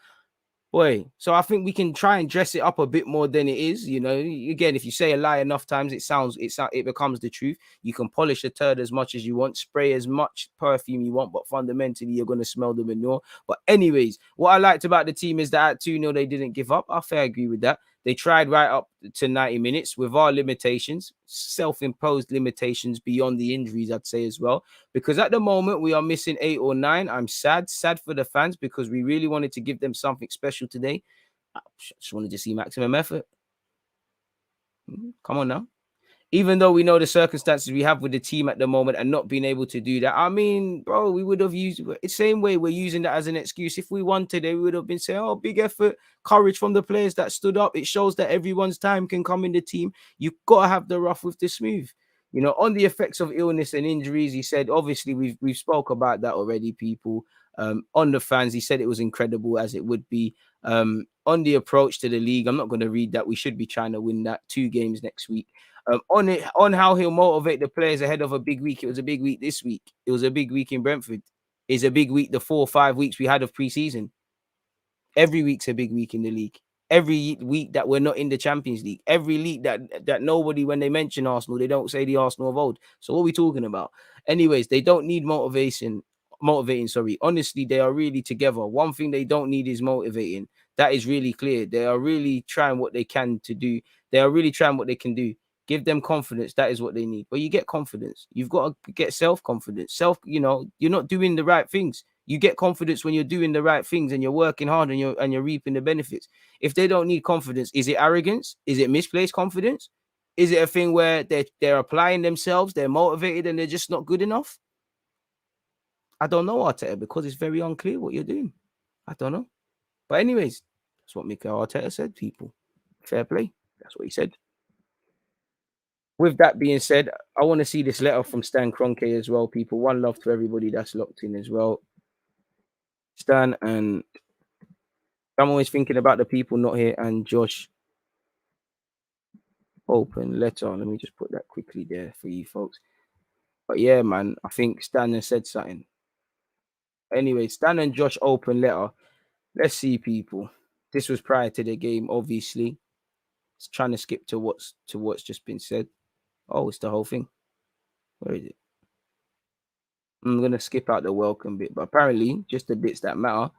Boy, so I think we can try and dress it up a bit more than it is. You know, again, if you say a lie enough times, it becomes the truth. You can polish a turd as much as you want, spray as much perfume you want, but fundamentally you're gonna smell the manure. But anyways, what I liked about the team is that at 2-0 they didn't give up. I fair agree with that. They tried right up to 90 minutes with our limitations, self-imposed limitations beyond the injuries, I'd say as well. Because at the moment we are missing 8 or 9. I'm sad for the fans because we really wanted to give them something special today. I just wanted to see maximum effort. Come on now. Even though we know the circumstances we have with the team at the moment and not being able to do that, I mean, bro, we would have used it the same way we're using that as an excuse. If we won today, we would have been saying, oh, big effort, courage from the players that stood up. It shows that everyone's time can come in the team. You've got to have the rough with the smooth. You know, on the effects of illness and injuries, he said, obviously, we've spoke about that already, people. On the fans, he said it was incredible as it would be. On the approach to the league, I'm not going to read that. We should be trying to win that 2 games next week. On how he'll motivate the players ahead of a big week. It was a big week this week. It was a big week in Brentford. It's a big week the 4 or 5 weeks we had of preseason. Every week's a big week in the league. Every week that we're not in the Champions League. Every league that nobody, when they mention Arsenal, they don't say the Arsenal of old. So what are we talking about? Anyways, they don't need motivating. Sorry. Honestly, they are really together. One thing they don't need is motivating. That is really clear. They are really trying what they can to do. They are really trying what they can do. Give them confidence. That is what they need. But you get confidence. You've got to get self-confidence. You're not doing the right things. You get confidence when you're doing the right things and you're working hard and you're reaping the benefits. If they don't need confidence, is it arrogance? Is it misplaced confidence? Is it a thing where they're applying themselves, they're motivated, and they're just not good enough? I don't know, Arteta, because it's very unclear what you're doing. I don't know. But anyways, that's what Mikel Arteta said, people. Fair play. That's what he said. With that being said, I want to see this letter from Stan Kroenke as well, people. One love to everybody that's locked in as well. Stan, and I'm always thinking about the people not here, and Josh. Open letter. Let me just put that quickly there for you folks. But yeah, man, I think Stan has said something. Anyway, Stan and Josh open letter. Let's see, people. This was prior to the game, obviously. It's trying to skip to what's just been said. Oh, it's the whole thing. Where is it? I'm gonna skip out the welcome bit, but apparently just the bits that matter.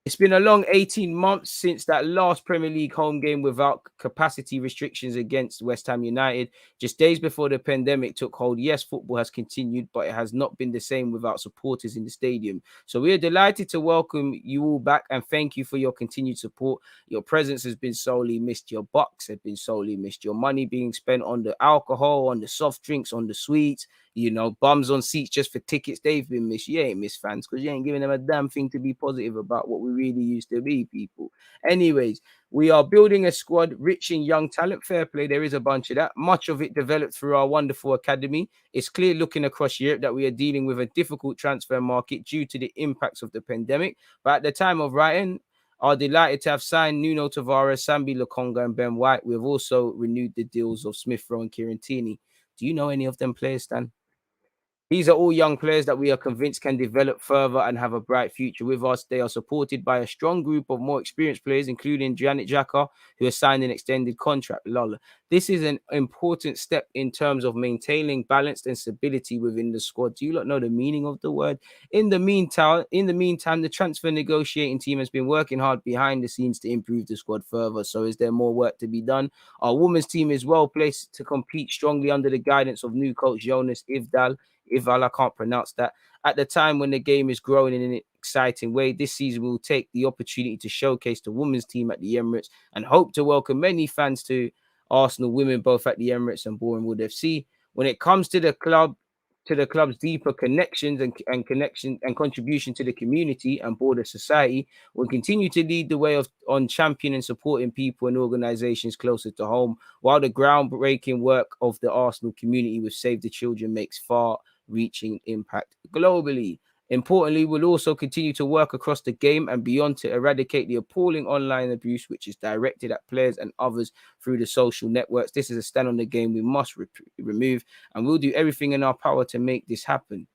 It's been a long 18 months since that last Premier League home game without capacity restrictions against West Ham United. Just days before the pandemic took hold, yes, football has continued, but it has not been the same without supporters in the stadium. So we are delighted to welcome you all back and thank you for your continued support. Your presence has been sorely missed. Your bucks have been sorely missed. Your money being spent on the alcohol, on the soft drinks, on the sweets, you know, bums on seats just for tickets, they've been missed. You ain't missed fans because you ain't giving them a damn thing to be positive about what we really used to be, people. Anyways, we are building a squad rich in young talent. Fair play. There is a bunch of that. Much of it developed through our wonderful academy. It's clear looking across Europe that we are dealing with a difficult transfer market due to the impacts of the pandemic. But at the time of writing, are delighted to have signed Nuno Tavares, Sambi Lokonga, and Ben White. We've also renewed the deals of Smith Rowe and Kieran Tierney. Do you know any of them players, Stan? These are all young players that we are convinced can develop further and have a bright future with us. They are supported by a strong group of more experienced players, including Janet Xhaka, who has signed an extended contract. Lol. This is an important step in terms of maintaining balance and stability within the squad. Do you not know the meaning of the word? In the meantime, the transfer negotiating team has been working hard behind the scenes to improve the squad further. So is there more work to be done? Our women's team is well placed to compete strongly under the guidance of new coach Jonas Ivdal. I can't pronounce that. At the time when the game is growing in an exciting way, this season we'll take the opportunity to showcase the women's team at the Emirates and hope to welcome many fans to Arsenal women, both at the Emirates and Bournemouth FC. When it comes to the club's deeper connections and connection and contribution to the community and broader society, we'll continue to lead the way on championing and supporting people and organizations closer to home, while the groundbreaking work of the Arsenal community with Save the Children makes far-reaching impact globally. Importantly, we'll also continue to work across the game and beyond to eradicate the appalling online abuse which is directed at players and others through the social networks. This is a stand on the game we must remove, and we'll do everything in our power to make this happen.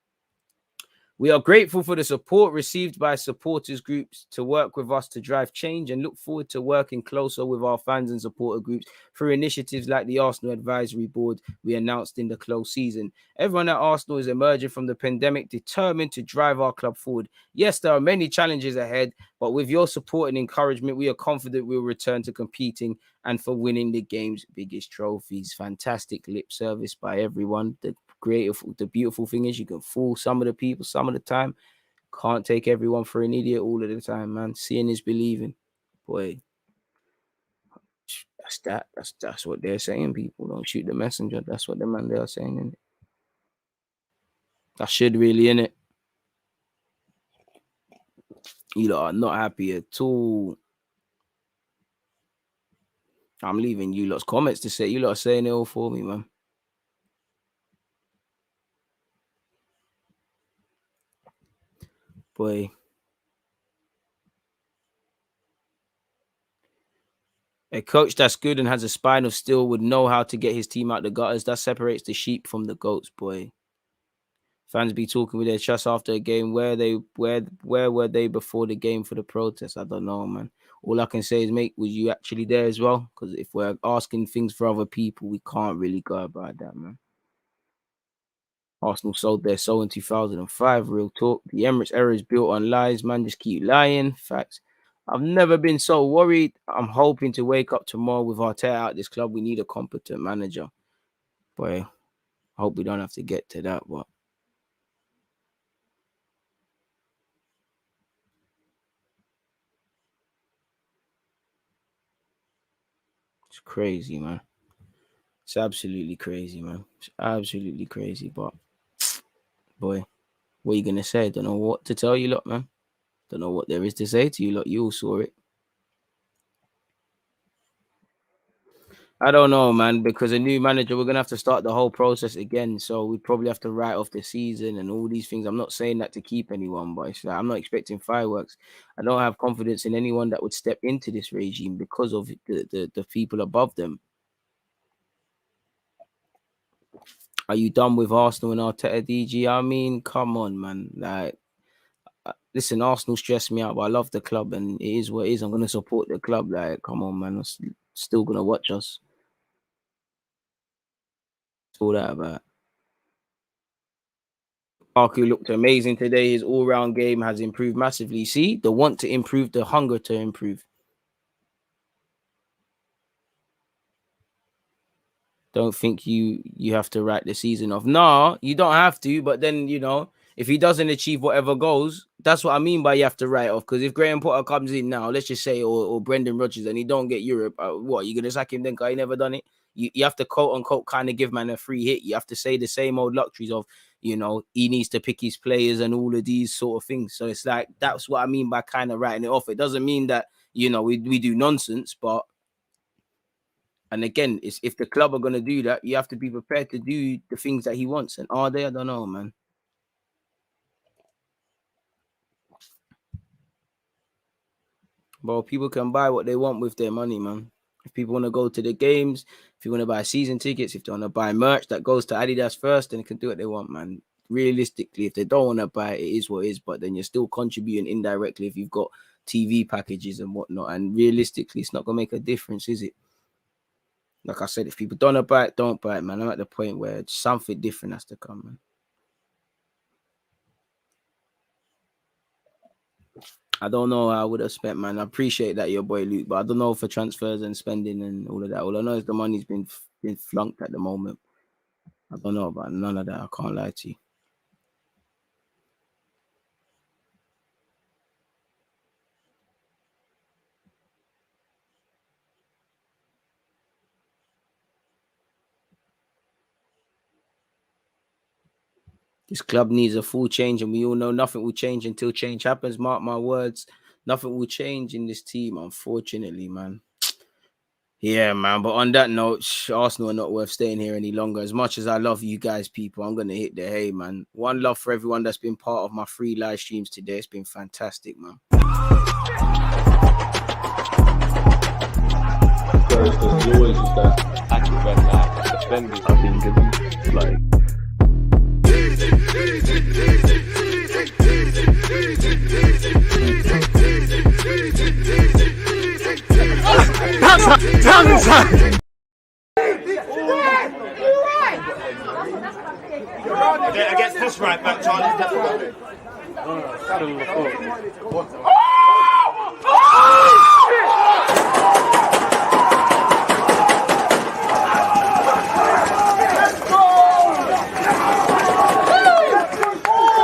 We are grateful for the support received by supporters groups to work with us to drive change and look forward to working closer with our fans and supporter groups through initiatives like the Arsenal Advisory Board we announced in the close season. Everyone at Arsenal is emerging from the pandemic determined to drive our club forward. Yes, there are many challenges ahead, but with your support and encouragement, we are confident we'll return to competing and for winning the game's biggest trophies. Fantastic lip service by everyone. The beautiful thing is you can fool some of the people some of the time. Can't take everyone for an idiot all of the time, man. Seeing is believing. Boy, that's what they're saying. People don't shoot the messenger. That's what the man they are saying, innit? That should really, innit? You lot are not happy at all. I'm leaving you lot's comments to say you lot are saying it all for me, man. Boy. A coach that's good and has a spine of steel would know how to get his team out the gutters. That separates the sheep from the goats, boy. Fans be talking with their chest after a game. Where were they before the game for the protest? I don't know, man. All I can say is, mate, was you actually there as well? Because if we're asking things for other people, we can't really go about that, man. Arsenal sold their soul in 2005. Real talk. The Emirates era is built on lies, man. Just keep lying. Facts. I've never been so worried. I'm hoping to wake up tomorrow with Arteta at this club. We need a competent manager. Boy, I hope we don't have to get to that, but it's crazy, man. It's absolutely crazy, man. It's absolutely crazy, but boy, what are you gonna say? Don't know what to tell you, lot, man. Don't know what there is to say to you, lot. You all saw it. I don't know, man, because a new manager, we're gonna have to start the whole process again. So we probably have to write off the season and all these things. I'm not saying that to keep anyone, but it's like, I'm not expecting fireworks. I don't have confidence in anyone that would step into this regime because of the people above them. Are you done with Arsenal and Arteta, DG? I mean, come on, man. Like, listen, Arsenal stress me out, but I love the club, and it is what it is. I'm gonna support the club. Like, come on, man. I'm still gonna watch us. It's all that about. Parku looked amazing today. His all-round game has improved massively. See, the want to improve, the hunger to improve. Don't think you have to write the season off. No, you don't have to. But then, if he doesn't achieve whatever goals, that's what I mean by you have to write off. Because if Graham Potter comes in now, let's just say, or Brendan Rodgers, and he don't get Europe, what, you going to sack him then because he never done it? You have to quote unquote kind of give man a free hit. You have to say the same old luxuries of, he needs to pick his players and all of these sort of things. So it's like, that's what I mean by kind of writing it off. It doesn't mean that, we do nonsense, but and again, it's, if the club are going to do that, you have to be prepared to do the things that he wants. And are they? I don't know, man. Bro, people can buy what they want with their money, man. If people want to go to the games, if you want to buy season tickets, if they want to buy merch that goes to Adidas first, then they can do what they want, man. Realistically, if they don't want to buy it, it is what it is. But then you're still contributing indirectly if you've got TV packages and whatnot. And realistically, it's not going to make a difference, is it? Like I said, if people don't buy it, don't buy it, man. I'm at the point where something different has to come, man. I don't know how I would have spent, man. I appreciate that, your boy Luke, but I don't know for transfers and spending and all of that. All I know is the money's been flunked at the moment. I don't know about none of that. I can't lie to you. This club needs a full change, and we all know nothing will change until change happens. Mark my words. Nothing will change in this team, unfortunately, man. Yeah, man. But on that note, Arsenal are not worth staying here any longer. As much as I love you guys, people, I'm going to hit the hay, man. One love for everyone that's been part of my free live streams today. It's been fantastic, man. There's always just that active red flag defending. I think it's like Against this right back, Charlie.